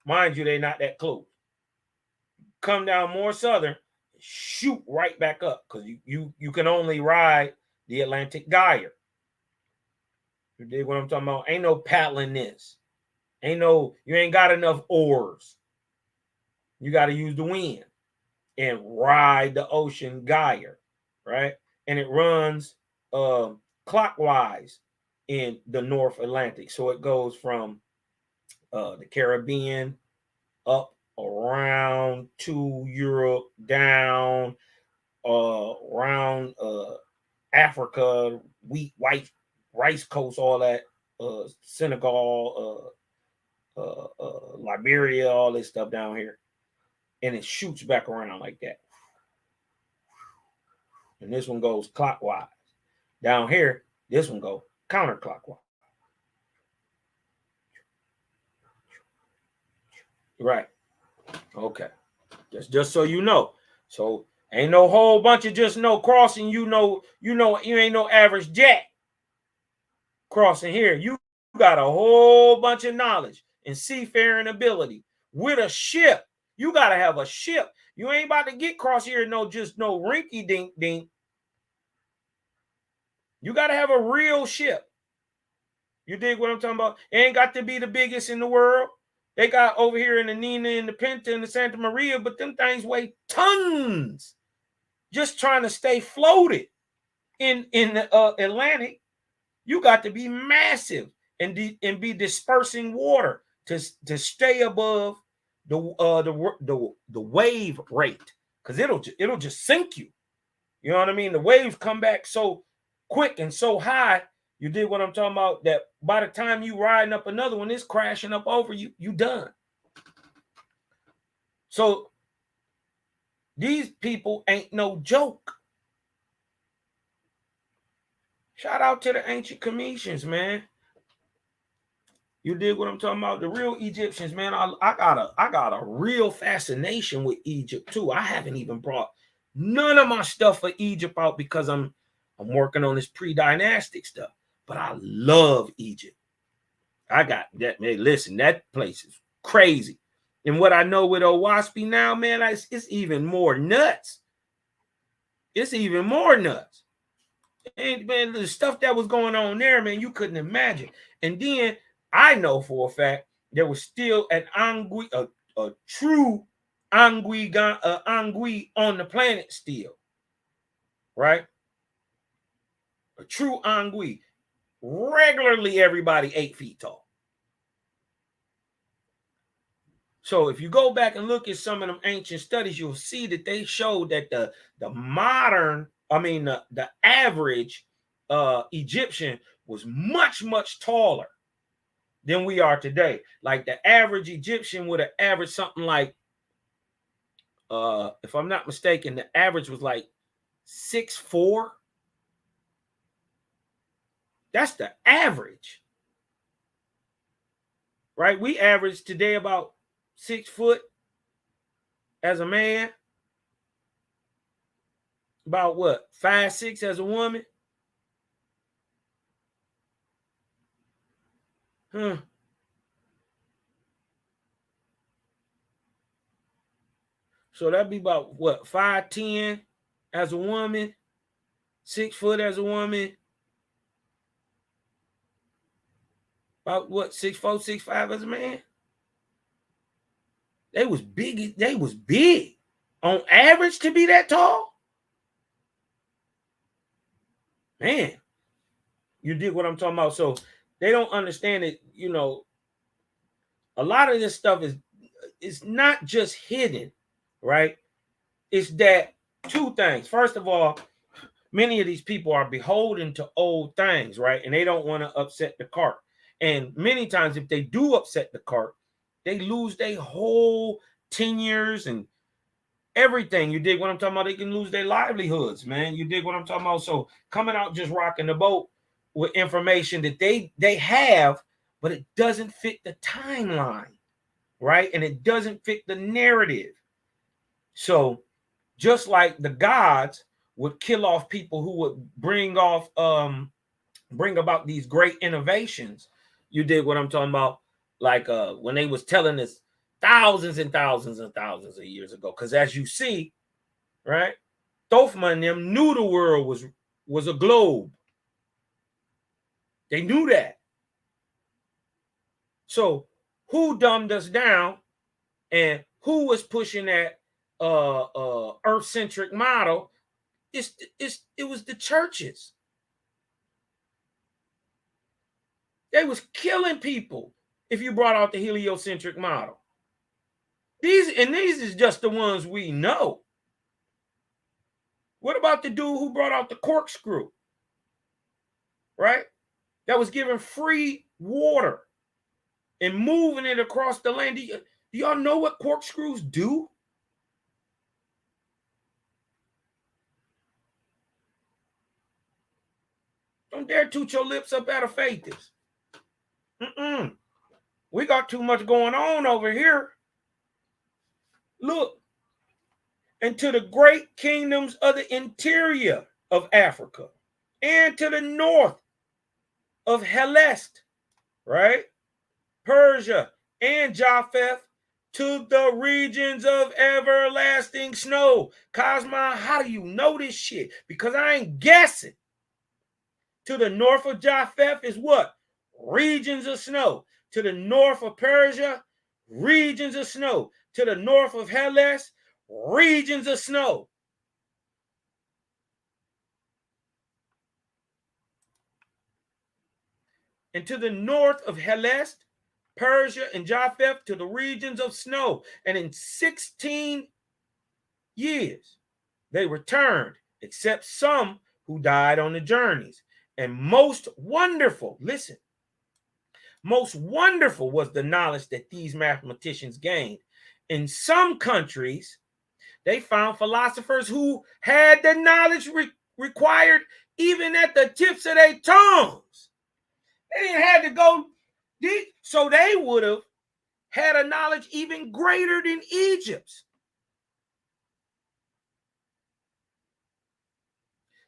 Mind you, they're not that close. Come down more southern, shoot right back up, because you can only ride the Atlantic Gyre. You dig what I'm talking about? Ain't no paddling this. You ain't got enough oars. You got to use the wind and ride the Ocean Gyre, right? And it runs clockwise in the North Atlantic. So it goes from the Caribbean up around to Europe, down around Africa, white rice coast, all that, Senegal, Liberia, all this stuff down here, and it shoots back around like that. And this one goes clockwise. Down here, this one goes counterclockwise. Right. Okay. Just so you know. So ain't no whole bunch of just no crossing. You ain't no average jack crossing here. You got a whole bunch of knowledge and seafaring ability with a ship. You got to have a ship. You ain't about to get cross here just no rinky dink dink. You got to have a real ship. You dig what I'm talking about? It ain't got to be the biggest in the world. They got over here in the Nina and the Pinta and the Santa Maria, but them things weigh tons. Just trying to stay floated in the Atlantic. You got to be massive and be dispersing water to stay above the wave rate, because it'll just sink you. You know what I mean? The waves come back so quick and so high. You did what I'm talking about, that by the time you riding up another one, it's crashing up over you. You done. So these people ain't no joke. Shout out to the ancient Cometians, man. You dig what I'm talking about? The real Egyptians, man. I got a real fascination with Egypt too. I haven't even brought none of my stuff for Egypt out because I'm working on this pre-dynastic stuff. But I love Egypt. I got that, man. Listen, that place is crazy. And what I know with Owaspy now, man, it's even more nuts. It's even more nuts. And man, the stuff that was going on there, man, you couldn't imagine. And then I know for a fact there was still an Angui, a true Angui on the planet still, right? A true Angui. Regularly, everybody 8 feet tall. So if you go back and look at some of them ancient studies, you'll see that they showed that the average Egyptian was much, much taller than we are today. Like the average Egyptian would have averaged something like, if I'm not mistaken, the average was like 6'4". That's the average, right? We average today about 6 foot as a man, about what, 5'6" as a woman. So that'd be about what, 5'10" as a woman, 6 foot as a woman, about what, 6'4", 6'5" as a man. They was big. They was big on average to be that tall. Man, you dig what I'm talking about? So they don't understand it. You know, a lot of this stuff is not just hidden, right? It's that two things. First of all, many of these people are beholden to old things, right? And they don't want to upset the cart. And many times, if they do upset the cart, they lose their whole tenures and everything. You dig what I'm talking about? They can lose their livelihoods, man. You dig what I'm talking about? So coming out just rocking the boat with information that they have, but it doesn't fit the timeline, right? And it doesn't fit the narrative. So just like the gods would kill off people who would bring about these great innovations. You dig what I'm talking about? Like when they was telling us thousands and thousands and thousands of years ago. Because as you see, right, Thothma and them knew the world was a globe. They knew that. So who dumbed us down and who was pushing that Earth-centric model? It was the churches. They was killing people if you brought out the heliocentric model. These is just the ones we know. What about the dude who brought out the corkscrew? Right? That was giving free water and moving it across the land. Do y'all know what corkscrews do? Don't dare toot your lips up out of faith. We got too much going on over here. Look, into the great kingdoms of the interior of Africa and to the north of Helest, right? Persia and Japheth, to the regions of everlasting snow. Cosma, how do you know this shit? Because I ain't guessing. To the north of Japheth is what? Regions of snow. To the north of Persia, regions of snow. To the north of Hellas, regions of snow. And to the north of Hellas, Persia, and Japheth, to the regions of snow. And in 16 years, they returned, except some who died on the journeys. And most wonderful, listen, most wonderful was the knowledge that these mathematicians gained. In some countries, they found philosophers who had the knowledge required even at the tips of their tongues. They didn't have to go deep, so they would have had a knowledge even greater than Egypt's.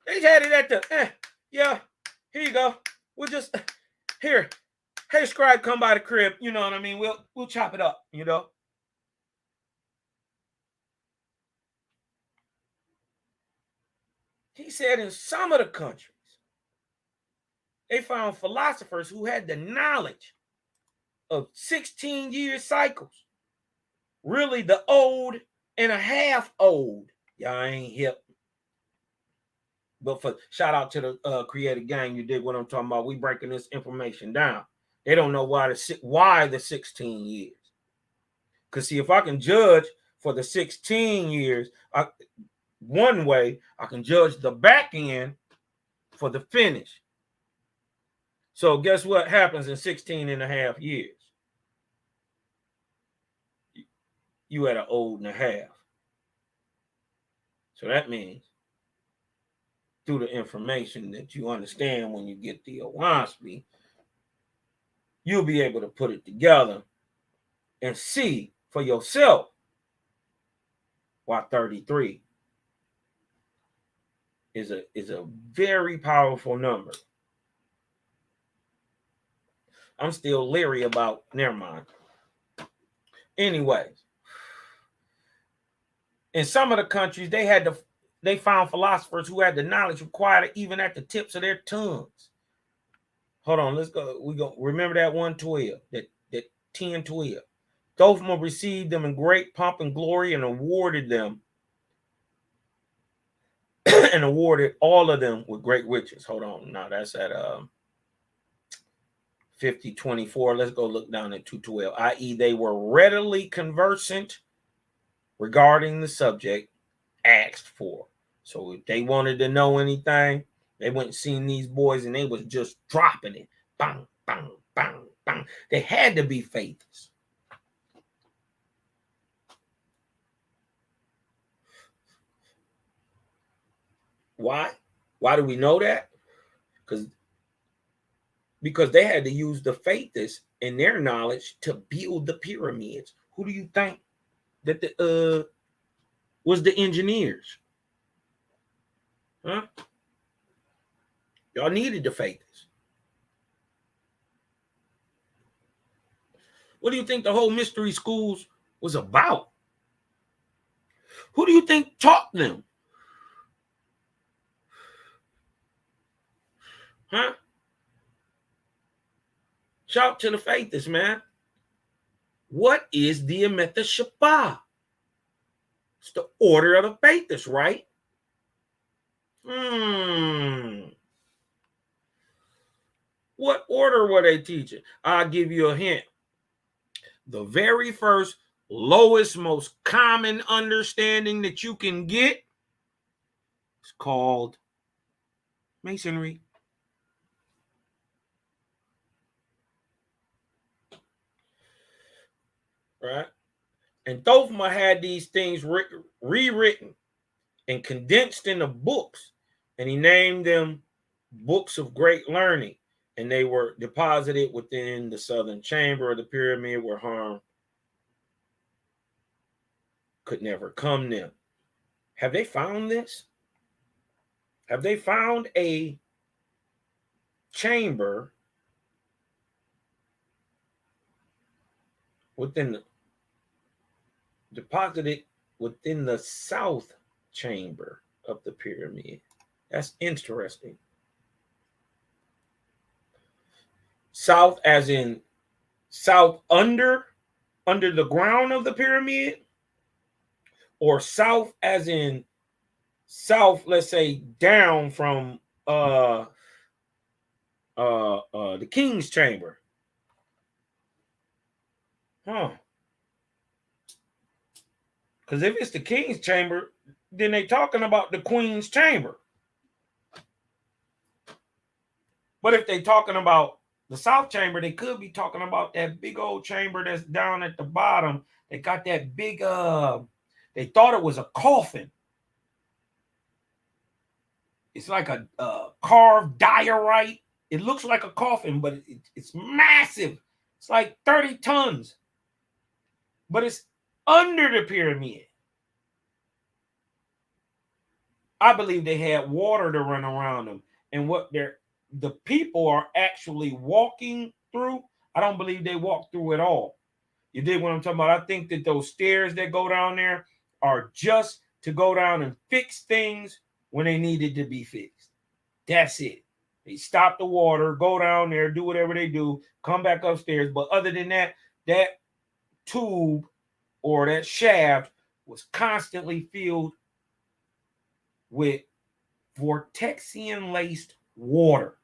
They had it at the, yeah, here you go. We'll just, here, hey, scribe, come by the crib. You know what I mean? We'll chop it up, you know? He said in some of the countries, they found philosophers who had the knowledge of 16-year cycles. Really the old and a half old. Y'all ain't hip. But for shout out to the creative gang, you dig what I'm talking about? We breaking this information down. They don't know why the 16 years. Because see, if I can judge for the 16 years, one way, I can judge the back end for the finish. So guess what happens in 16 and a half years? You at an old and a half. So that means through the information that you understand when you get the WASP, you'll be able to put it together and see for yourself why 33 is a very powerful number. I'm still leery about, never mind. Anyways, in some of the countries, they found philosophers who had the knowledge required even at the tips of their tongues. Hold on, let's go. We go. Remember that 112, that 1012. Thothma received them in great pomp and glory and awarded them and awarded all of them with great riches. Hold on, now that's at 5024. Let's go look down at 212. I.e., they were readily conversant regarding the subject asked for. So if they wanted to know anything, they went and seen these boys and they was just dropping it. Bang, bang, bang, bang. They had to be faiths. Why? Why do we know that? Because they had to use the faithists and their knowledge to build the pyramids. Who do you think that was the engineers? Huh? Y'all needed the faithists. What do you think the whole mystery schools was about? Who do you think taught them? Huh? Shout to the faithists, man. What is the Ameta Shabbat? It's the order of the faithists, right? What order were they teaching? I'll give you a hint. The very first, lowest, most common understanding that you can get is called Masonry. Right? And Thothma had these things rewritten and condensed into books, and he named them books of great learning, and they were deposited within the southern chamber of the pyramid where harm could never come near. Have they found this? Have they found a chamber deposited within the south chamber of the pyramid? That's interesting. South as in south under the ground of the pyramid, or south as in south, let's say down from the king's chamber. Because if it's the king's chamber, then they talking about the queen's chamber. But if they talking about the south chamber, they could be talking about that big old chamber that's down at the bottom. They got that big they thought it was a coffin. It's like a carved diorite. It looks like a coffin, but it's massive. It's like 30 tons. But it's under the pyramid. I believe they had water to run around them. And what the people are actually walking through, I don't believe they walk through at all. You dig what I'm talking about? I think that those stairs that go down there are just to go down and fix things when they needed to be fixed. That's it. They stop the water, go down there, do whatever they do, come back upstairs. But other than that, that tube or that shaft was constantly filled with vortexian-laced water.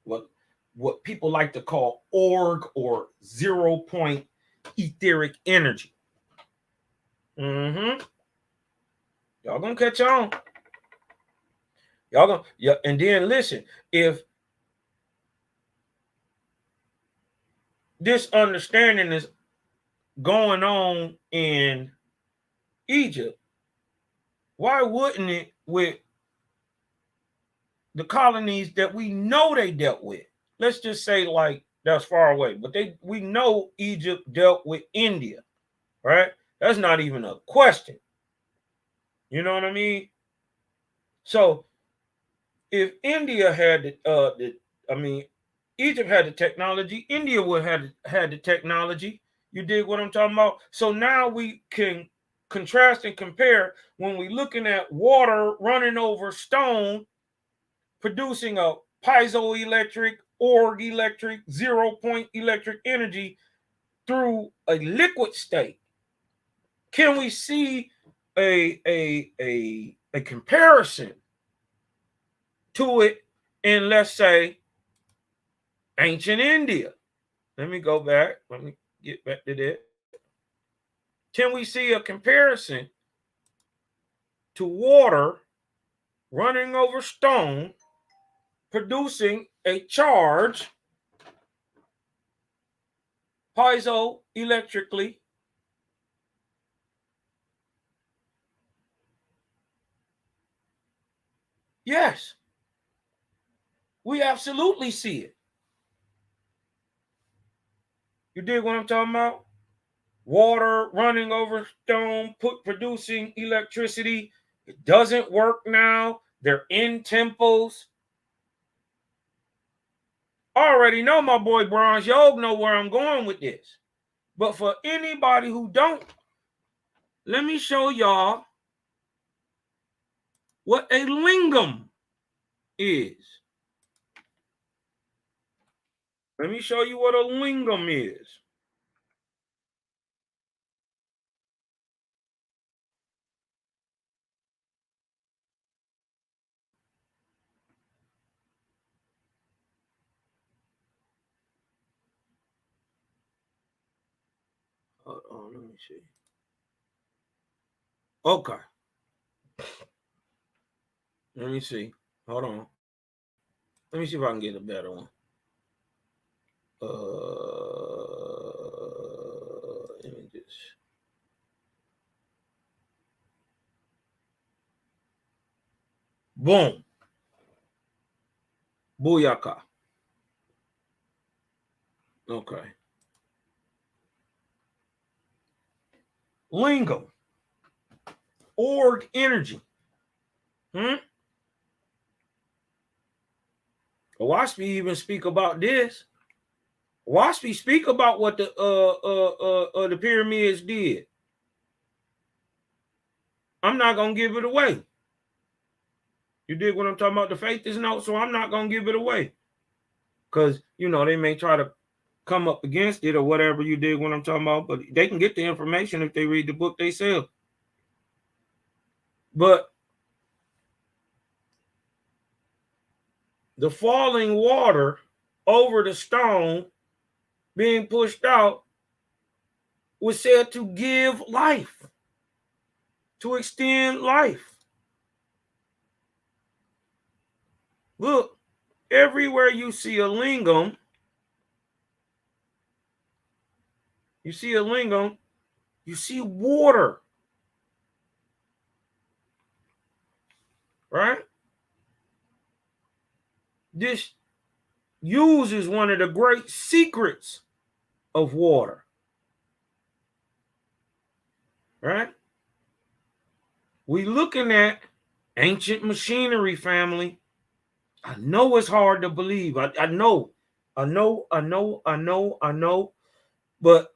What people like to call org or 0-point etheric energy. Y'all gonna catch on. Y'all gonna, yeah, and then listen, if this understanding is going on in Egypt, why wouldn't it with the colonies that we know they dealt with? Let's just say like that's far away, but we know Egypt dealt with India, right? That's not even a question. You know what I mean? So if India had Egypt had the technology, India would have had the technology. You dig what I'm talking about? So now we can contrast and compare when we're looking at water running over stone, producing a piezoelectric, org electric, 0-point electric energy through a liquid state. Can we see a comparison to it in, let's say, ancient India? Let me go back. Let me get back to that. Can we see a comparison to water running over stone, producing a charge piezoelectrically? Yes, we absolutely see it. You dig what I'm talking about? Water running over stone, producing electricity. It doesn't work now. They're in temples. I already know, my boy Bronze Yob know where I'm going with this. But for anybody who don't, let me show y'all what a lingam is. Let me show you what a lingam is. Hold on, let me see. Okay. Let me see. Hold on. Let me see if I can get a better one. Images. Boom. Booyaka. Okay. Lingam. Org energy. Owaspy even speak about this. Owaspy speak about what the pyramids did. I'm not gonna give it away. You dig what I'm talking about? The faith is no, so I'm not gonna give it away. Because they may try to come up against it or whatever. You dig what I'm talking about? But they can get the information if they read the book themselves. But the falling water over the stone being pushed out was said to give life, to extend life. Look, everywhere you see a lingam, you see water. Right? This uses one of the great secrets of water. Right? We looking at ancient machinery, family. I know it's hard to believe. I know. But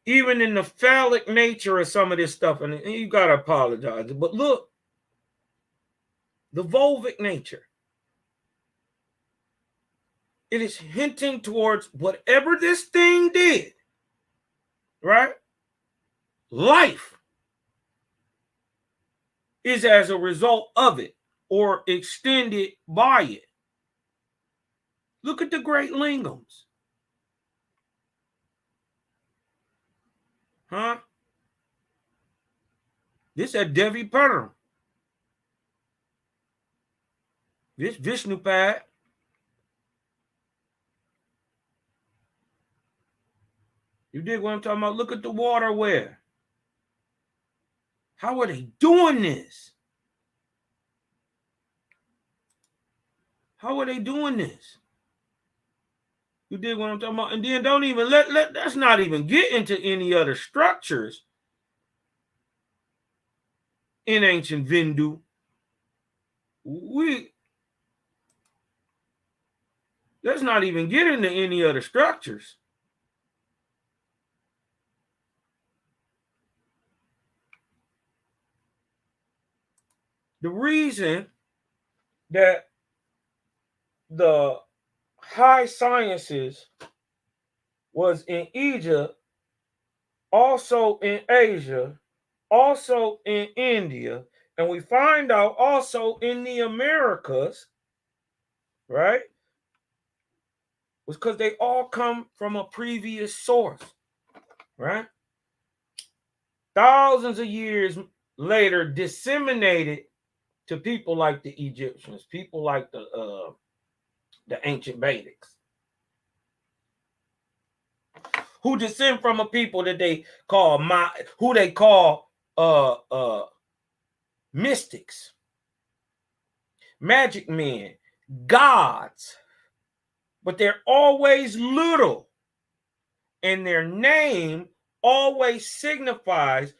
even in the phallic nature of some of this stuff, and you got to apologize, but look, the vulvic nature, it is hinting towards whatever this thing did, right? Life is as a result of it, or extended by it. Look at the great lingams. Huh? This at Devi Param. This Vishnupad. You dig what I'm talking about? Look at the waterware. How are they doing this? How are they doing this? You dig what I'm talking about? And then don't even let's not even get into any other structures in ancient Vindu. Let's not even get into any other structures. The reason that the high sciences was in Egypt, also in Asia, also in India, and we find out also in the Americas, right? Was because they all come from a previous source, right? Thousands of years later, disseminated to people like the Egyptians, people like the ancient Vedics, who descend from a people that they call mystics, magic men, gods, but they're always little, and their name always signifies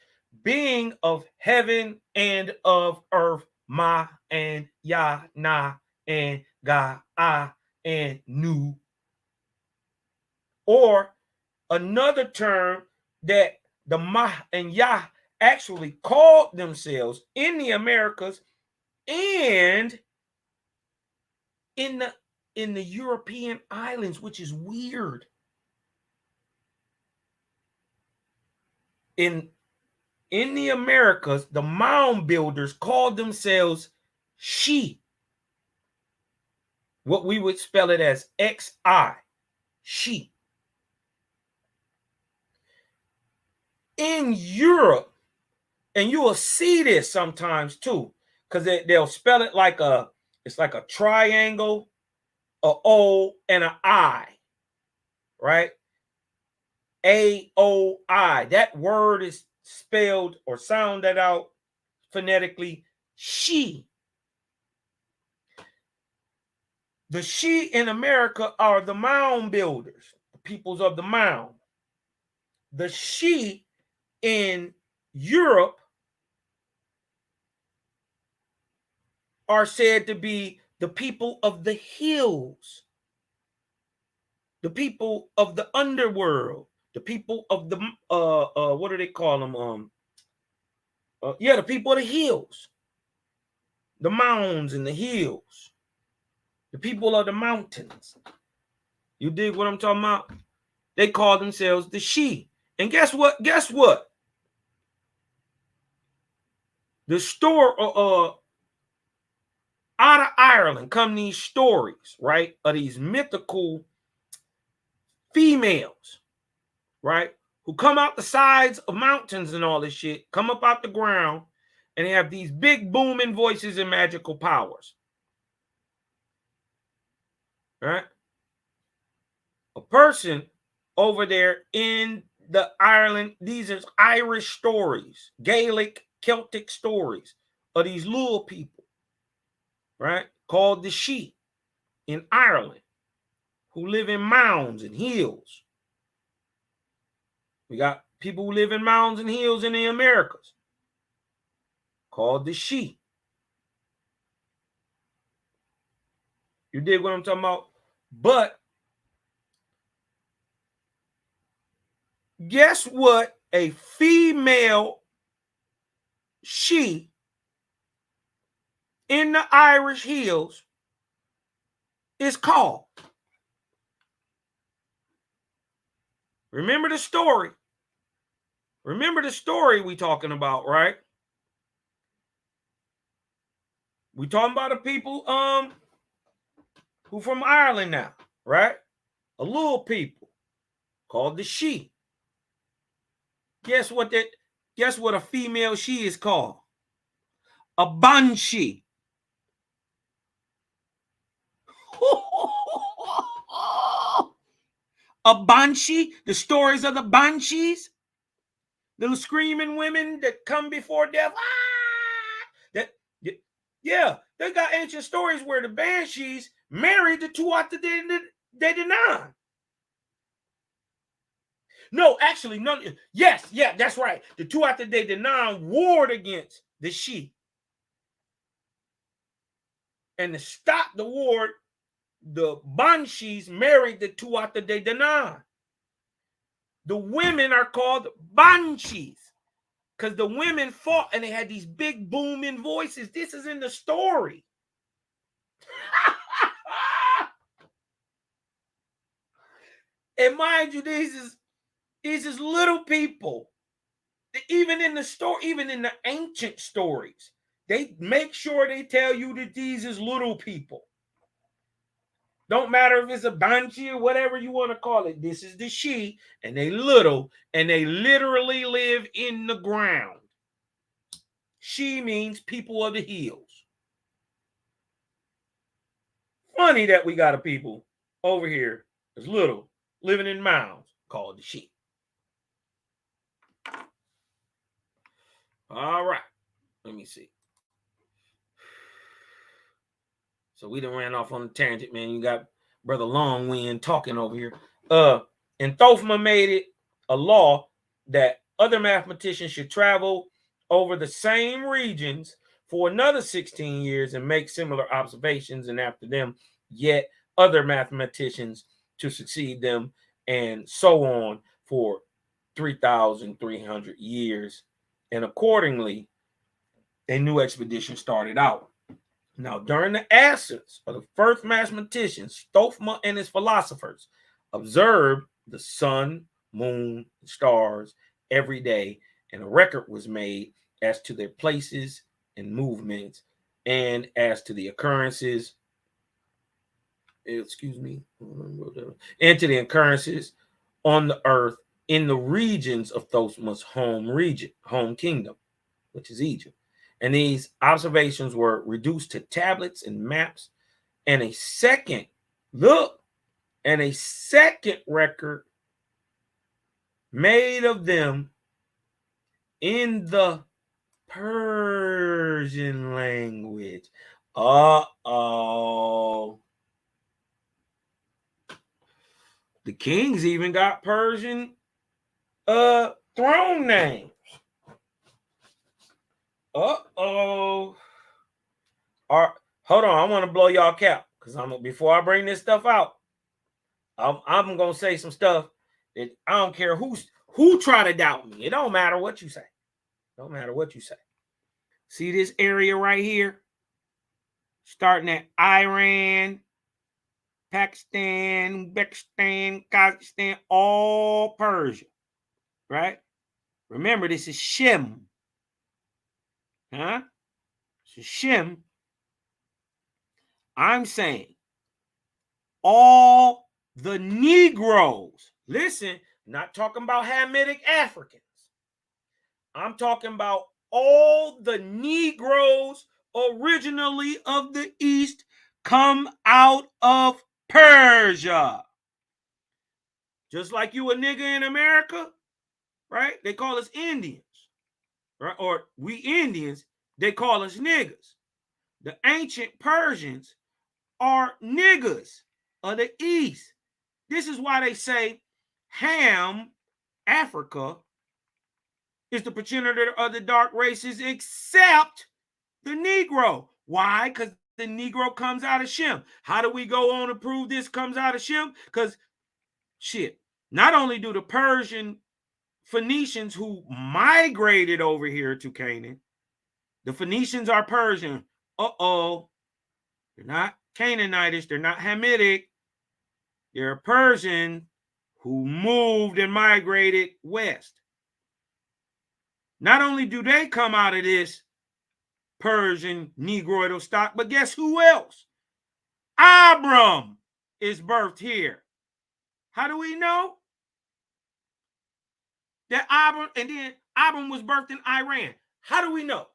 being of heaven and of earth, Ma and Ya, Na and Ga, Ah and Nu. Or another term that the Ma and Ya actually called themselves in the Americas and in the European islands, which is weird. In the Americas, the mound builders called themselves She. What we would spell it as X-I, She. In Europe, and you will see this sometimes too, because they'll spell it like it's like a triangle, a O, and an I, right? A-O-I. That word is spelled or sounded out phonetically, She. The She in America are the mound builders, the peoples of the mound. The She in Europe are said to be the people of the hills, the people of the underworld, the people of the what do they call them? The people of the hills, the mounds and the hills, the people of the mountains. You dig what I'm talking about? They call themselves the She. And guess what? The store out of Ireland come these stories, right? Of these mythical females, right? Who come out the sides of mountains and all this shit, come up out the ground, and they have these big booming voices and magical powers. Right? A person over there in the Ireland, these are Irish stories, Gaelic, Celtic stories of these little people, right? Called the She in Ireland, who live in mounds and hills. We got people who live in mounds and hills in the Americas, called the She. You dig what I'm talking about? But guess what? A female She in the Irish hills is called. Remember the story. Remember the story we talking about, right? We talking about the people who from Ireland now, right? A little people called the she. Guess what a female she is called? A banshee. A banshee, the stories of the banshees, little screaming women that come before death. Yeah, they got ancient stories where the banshees married the Tuatha De Danann. No, actually, no. Yes, yeah, that's right. The Tuatha De Danann warred against the she. And to stop the war, the banshees married the Tuatha De Danann. The women are called banshees because the women fought and they had these big booming voices. This is in the story. And mind you, these is little people. Even in the story, even in the ancient stories, they make sure they tell you that these is little people. Don't matter if it's a banshee or whatever you want to call it. This is the she, and they little, and they literally live in the ground. She means people of the hills. Funny that we got a people over here that's little, living in mounds, called the she. All right, let me see. So we done ran off on a tangent, man. You got Brother Longwind talking over here. And Thothma made it a law that other mathematicians should travel over the same regions for another 16 years and make similar observations, and after them, yet other mathematicians to succeed them, and so on for 3,300 years. And accordingly, a new expedition started out. Now, during the absence of the first mathematicians, Thothma and his philosophers observed the sun, moon, and stars every day, and a record was made as to their places and movements, and as to the occurrences, and to the occurrences on the earth in the regions of Thothma's home kingdom, which is Egypt. And these observations were reduced to tablets and maps, and a second record made of them in the Persian language. Uh-oh. The kings even got Persian throne names. Uh-oh. Hold on, I want to blow y'all cap, because before I bring this stuff out, I'm gonna say some stuff that I don't care who try to doubt me. It don't matter what you say. Don't matter what you say. See this area right here? Starting at Iran, Pakistan, Uzbekistan, Kazakhstan, all Persia, right? Remember, this is Shem. Huh? So Shem, I'm saying all the Negroes, listen, not talking about Hamitic Africans. I'm talking about all the Negroes originally of the East come out of Persia. Just like you a nigga in America, right? They call us Indians, right? Or we Indians, they call us niggas. The ancient Persians are niggas of the East. This is why they say Ham, Africa, is the progenitor of the dark races except the Negro. Why? Because the Negro comes out of Shem. How do we go on to prove this comes out of Shem? Because shit, not only do the Persian Phoenicians who migrated over here to Canaan, the Phoenicians are Persian. Uh-oh. They're not Canaanitish. They're not Hamitic. They're Persian who moved and migrated west. Not only do they come out of this Persian Negroidal stock. But guess who else? Abram is birthed here. How do we know? That Abram was birthed in Iran. How do we know?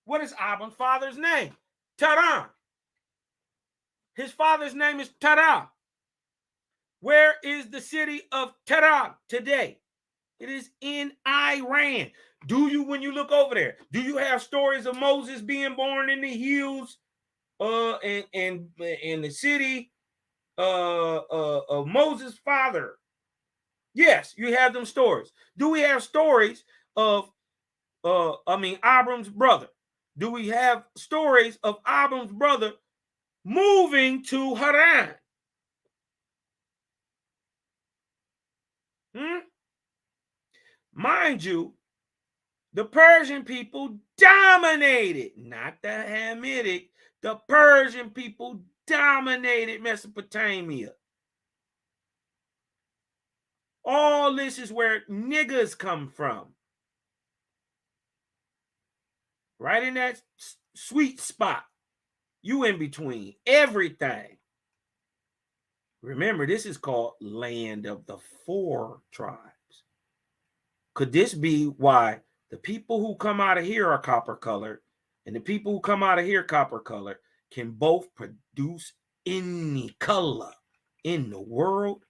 What is Abram's father's name? Terah. His father's name is Terah. Where is the city of Terah today? It is in Iran. When you look over there, do you have stories of Moses being born in the hills and the city of Moses' father? Yes, you have them stories. Do we have stories of Abram's brother? Do we have stories of Abram's brother moving to Haran? Mind you, the Persian people dominated, not the Hamitic, the Persian people dominated Mesopotamia. All this is where niggas come from. Right in that sweet spot. You in between everything. Remember, this is called Land of the Four Tribes. Could this be why the people who come out of here are copper colored and the people who come out of here copper colored can both produce any color in the world?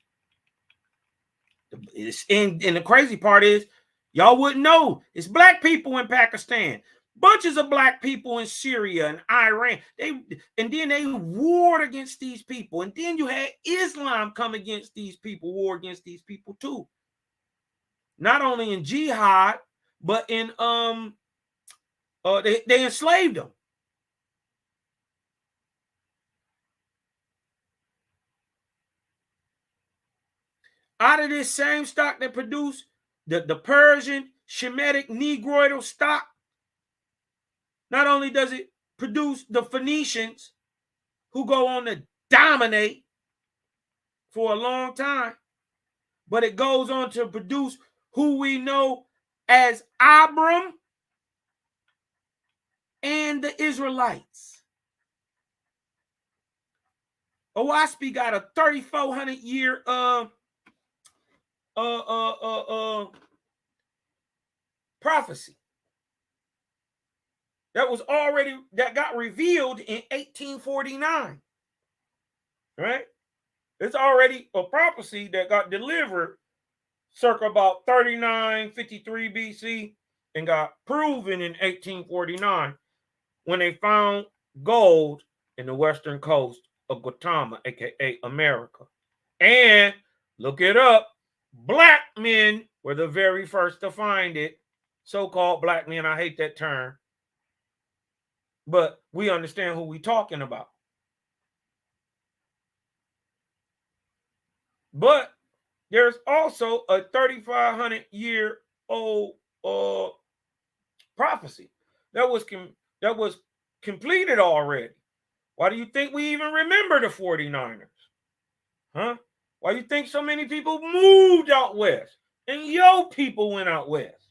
And the crazy part is, y'all wouldn't know. It's black people in Pakistan, bunches of black people in Syria and Iran. And then they warred against these people. And then you had Islam come against these people, war against these people too. Not only in jihad, but in they enslaved them. Out of this same stock that produced the Persian Shemitic Negroidal stock, not only does it produce the Phoenicians who go on to dominate for a long time, but it goes on to produce who we know as Abram and the Israelites. Owaspy got a 3,400 year prophecy that got revealed in 1849. Right? It's already a prophecy that got delivered circa about 3953 BC and got proven in 1849 when they found gold in the western coast of Gautama, aka America. And look it up, black men were the very first to find it. So-called black men, I hate that term, but we understand who we're talking about. But there's also a 3,500 year old prophecy that was completed already. Why do you think we even remember the 49ers? Huh? Why do you think so many people moved out west and your people went out west?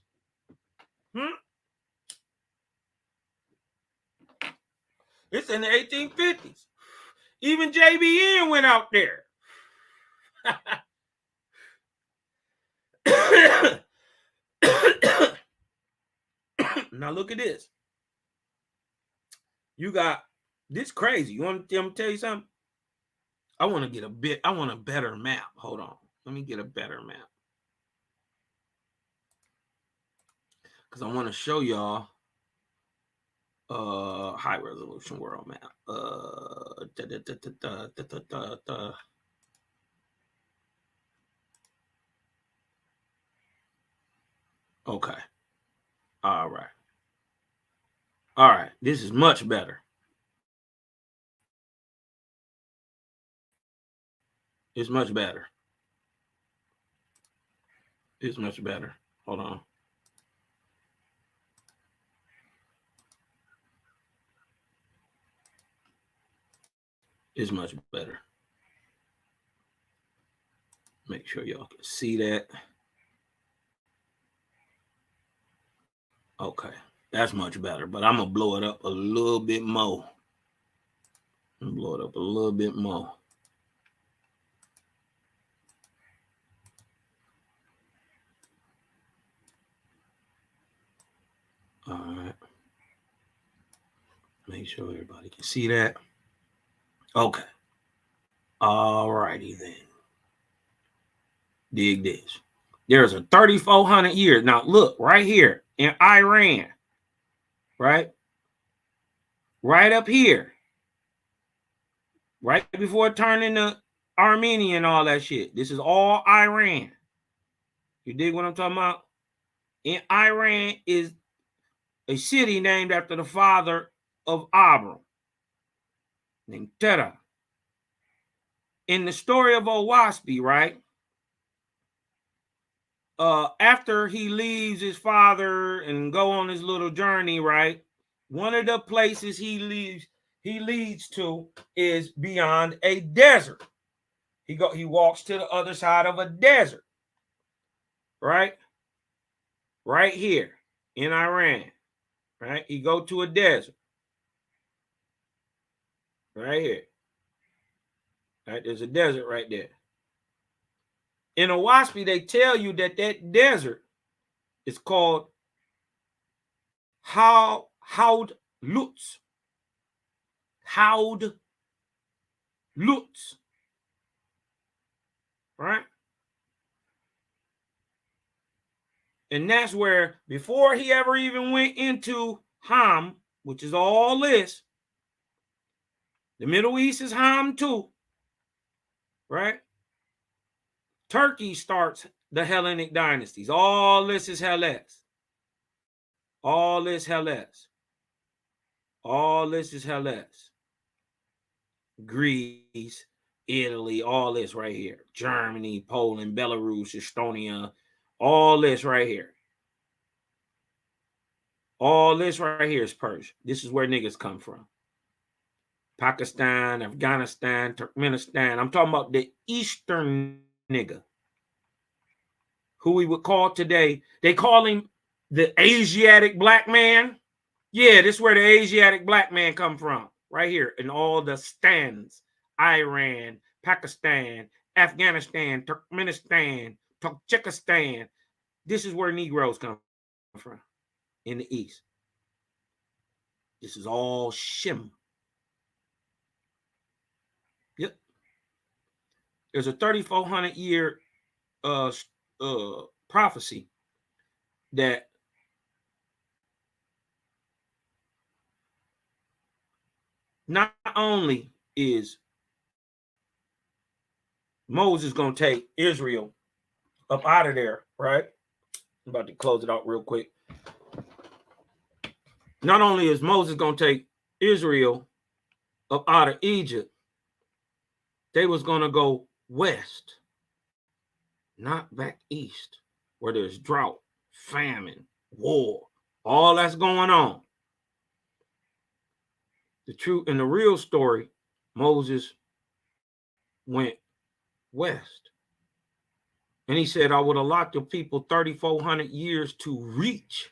It's in the 1850s. Even JBN went out there. Now look at this. You got this crazy. You want to tell you something? I want a better map. Hold on. Let me get a better map. Because I want to show y'all high resolution world map. Okay. All right. All right. This is much better. It's much better. It's much better. Hold on. It's much better. Make sure y'all can see that. Okay. That's much better, but I'm going to blow it up a little bit more. Blow it up a little bit more. All right. Make sure everybody can see that. Okay. All righty then. Dig this. There's a 3,400 years. Now look right here in Iran, right? Right up here. Right before it turned into Armenia and all that shit. This is all Iran. You dig what I'm talking about? In Iran is a city named after the father of Abram, named Terah. In the story of Owaspi, right? After he leaves his father and go on his little journey, right? One of the places he leads to is beyond a desert. He walks to the other side of a desert, right? Right here in Iran, right? He go to a desert, right here. Right, there's a desert right there. In Owaspi, they tell you that desert is called Haud Lutz. Haud Lutz. Right? And that's where, before he ever even went into Ham, which is all this, the Middle East is Ham too, right? Turkey starts the Hellenic dynasties. All this is Hellas. All this Hellas. All this is Hellas. Greece, Italy, all this right here. Germany, Poland, Belarus, Estonia, all this right here. All this right here is Persia. This is where niggas come from. Pakistan, Afghanistan, Turkmenistan. I'm talking about the Eastern nigga, who we would call today. They call him the Asiatic black man. Yeah, this is where the Asiatic black man come from. Right here in all the stands. Iran, Pakistan, Afghanistan, Turkmenistan, Tajikistan. This is where Negroes come from in the East. This is all Shem. Yep. There's a 3,400 year prophecy that not only is Moses going to take Israel up out of there, right? I'm about to close it out real quick. Not only is Moses going to take Israel up out of Egypt, they was going to go west, not back east, where there's drought, famine, war, all that's going on. The truth and the real story, Moses went west. And he said, I would allot the people 3,400 years to reach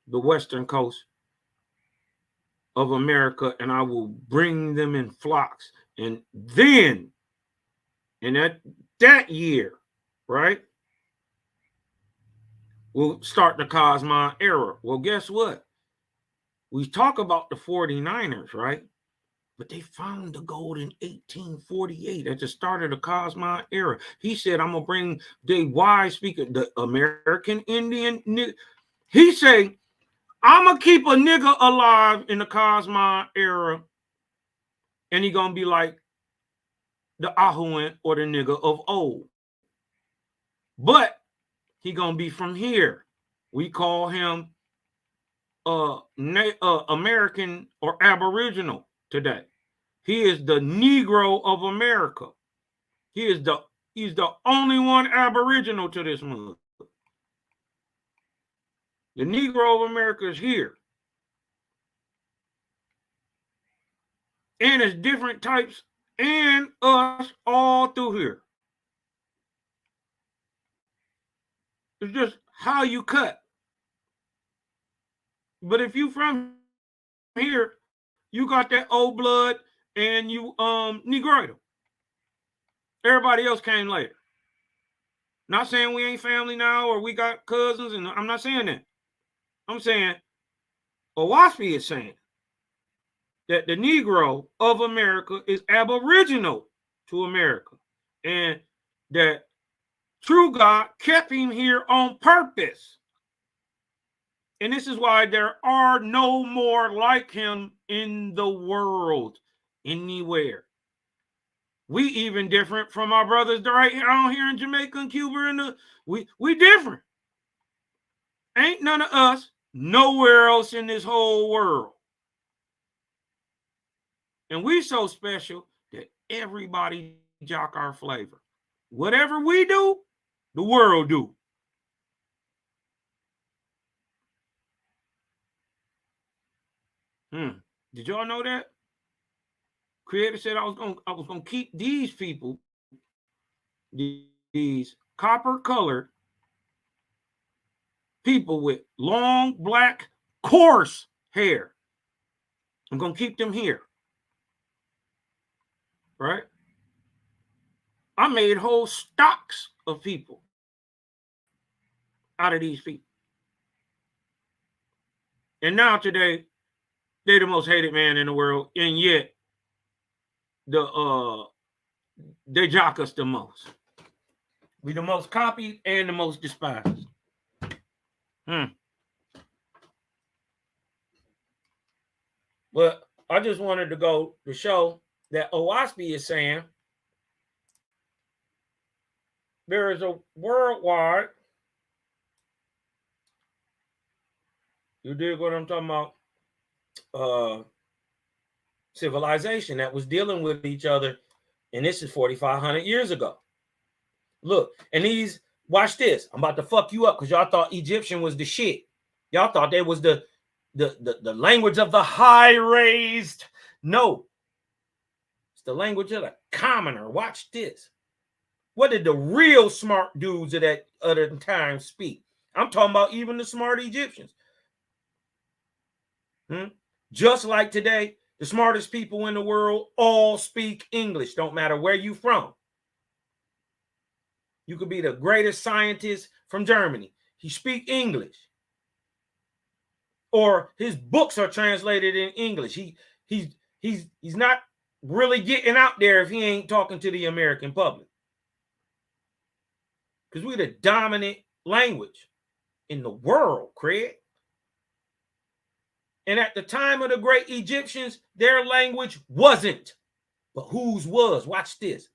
the western coast of America, and I will bring them in flocks. And then, in that year, right, we'll start the Cosmine era. Well, guess what? We talk about the 49ers, right? But they found the gold in 1848 at the start of the Cosmine era. He said, I'm going to bring the wise speaker, the American Indian. He said, I'm going to keep a nigga alive in the Cosmine era. And he going to be like the Ahuan or the nigga of old. But he going to be from here. We call him American or Aboriginal today. He is the Negro of America. He's the only one Aboriginal to this move. The Negro of America is here. And it's different types and us all through here. It's just how you cut. But if you from here, you got that old blood and you Negroid. Everybody else came later. Not saying we ain't family now or we got cousins, and I'm not saying that. I'm saying Owaspy is saying that the Negro of America is aboriginal to America, and that true God kept him here on purpose. And this is why there are no more like him in the world anywhere. We even different from our brothers right out here in Jamaica and Cuba, and we different. Ain't none of us nowhere else in this whole world. And we so special that everybody jock our flavor. Whatever we do, the world do. Did y'all know that? Creator said I was gonna keep these people, these copper-colored people with long, black, coarse hair. I'm gonna keep them here. Right? I made whole stocks of people out of these people. And now today, they're the most hated man in the world, and yet they jock us the most. We the most copied and the most despised. But I just wanted to go to show that Owaspy is saying there is a worldwide, you dig what I'm talking about, civilization that was dealing with each other, and this is 4,500 years ago. Look, and these, watch this. I'm about to fuck you up because y'all thought Egyptian was the shit. Y'all thought they was the language of the high raised. No, it's the language of the commoner. Watch this. What did the real smart dudes of that other time speak? I'm talking about even the smart Egyptians. Just like today, the smartest people in the world all speak English. Don't matter where you from. You could be the greatest scientist from Germany. He speak English. Or his books are translated in English. He's not really getting out there if he ain't talking to the American public. Because we're the dominant language in the world, Craig. And at the time of the great Egyptians, their language wasn't, but whose was. Watch this.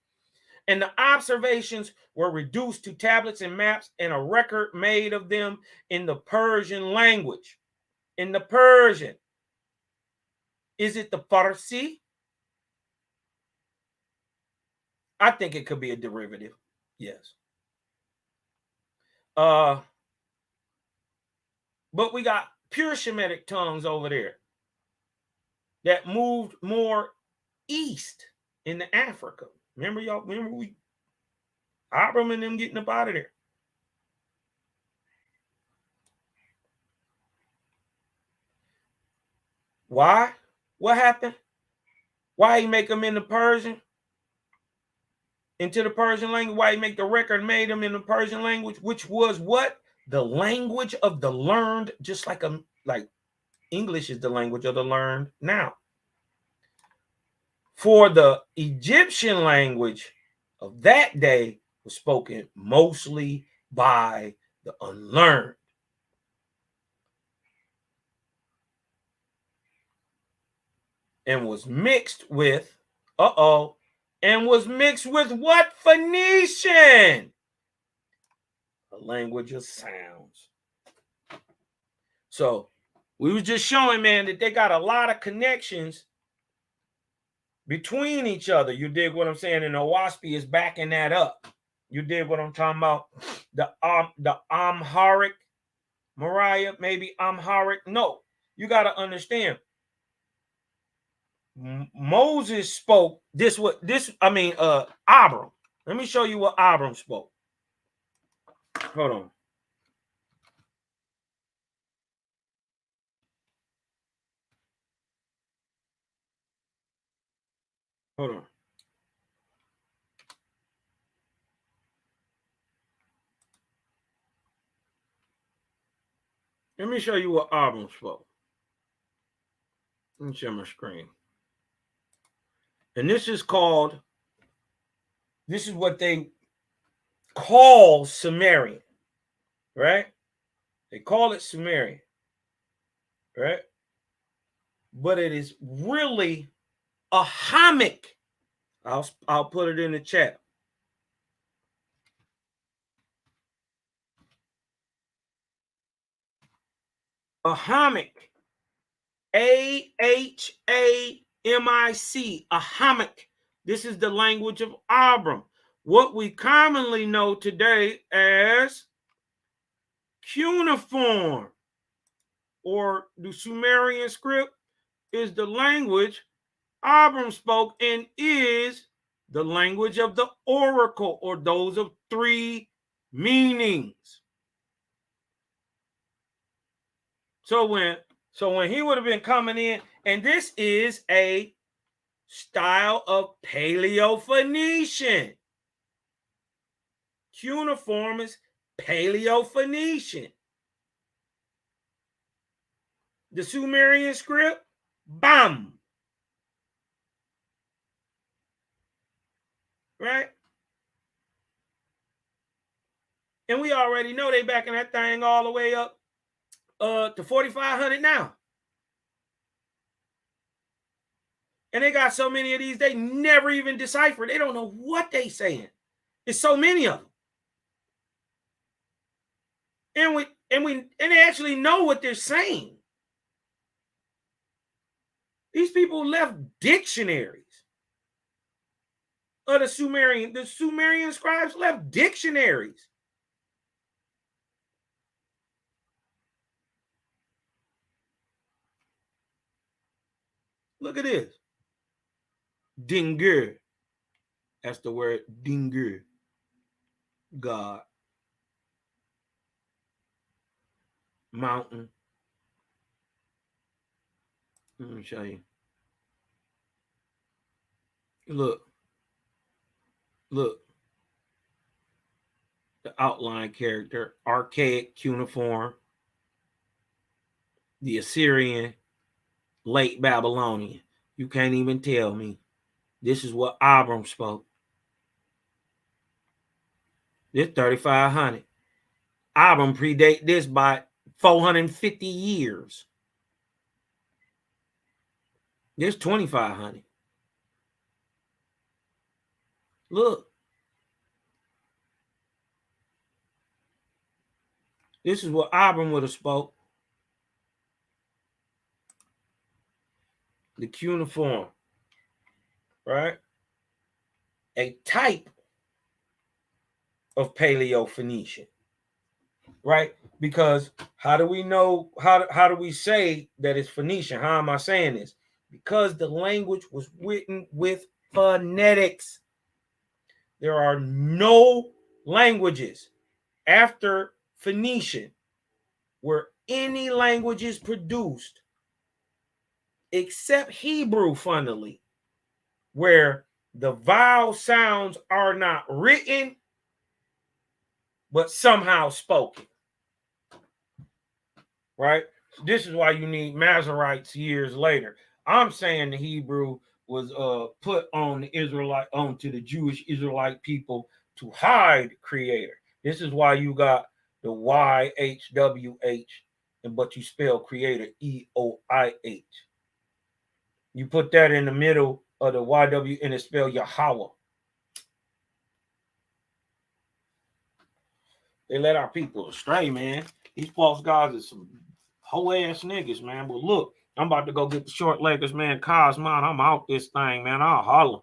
And the observations were reduced to tablets and maps and a record made of them in the Persian language. In the Persian. Is it the Farsi? I think it could be a derivative. Yes. But we got pure Shemitic tongues over there that moved more east into Africa. Remember, y'all? Remember we Abram and them getting up out of there. Why? What happened? Why he make them into Persian? Into the Persian language? Why he make the record made them in the Persian language, which was what? The language of the learned, just like English is the language of the learned now. For the Egyptian language of that day was spoken mostly by the unlearned. And was mixed with, and was mixed with what? Phoenician. A language of sounds. So we was just showing, man, that they got a lot of connections between each other. You dig what I'm saying? And Owaspy is backing that up. You dig what I'm talking about? The Amharic, Mariah, maybe Amharic. No, you got to understand. Moses spoke Abram. Let me show you what Abram spoke. Hold on. Hold on. Let me show you what Abram spoke. Let me share my screen. And this is what they call Sumerian, right? They call it Sumerian, right? But it is really Ahamic. I'll put it in the chat. Ahamic. Ahamic. Ahamic. This is the language of Abram. What we commonly know today as cuneiform, or the Sumerian script, is the language Abram spoke and is the language of the oracle, or those of three meanings. So when he would have been coming in, and this is a style of Paleo-Phoenician. Cuneiform is Paleo-Phoenician. The Sumerian script, bam. Right? And we already know they backing that thing all the way up to 4,500 now. And they got so many of these, they never even decipher. They don't know what they saying. It's so many of them. And they actually know what they're saying. These people left dictionaries of the Sumerian. The Sumerian scribes left dictionaries. Look at this. Dinger. That's the word, dinger. God. Mountain. Let me show you. Look. The outline character, archaic cuneiform, the Assyrian, late Babylonian. You can't even tell me. This is what Abram spoke. This 3,500. Abram predate this by 450 years. This 2,500. Look. This is what Abram would have spoke. The cuneiform, right? A type of Paleo-Phoenician, right? Because how do we know, how do we say that it's Phoenician? How am I saying this? Because the language was written with phonetics. There are no languages after Phoenician where any language is produced except Hebrew, funnily, where the vowel sounds are not written but somehow spoken. Right? This is why you need Masoretes years later. I'm saying the Hebrew was put on the Israelite, onto the Jewish Israelite people to hide Creator. This is why you got the YHWH, but you spell Creator EOIH. You put that in the middle of the YW and it spell Yahweh. They let our people astray, man. These false gods are some whole ass niggas, man. But look, I'm about to go get the short leggers, man. Cosmon, I'm out this thing, man. I'll holler.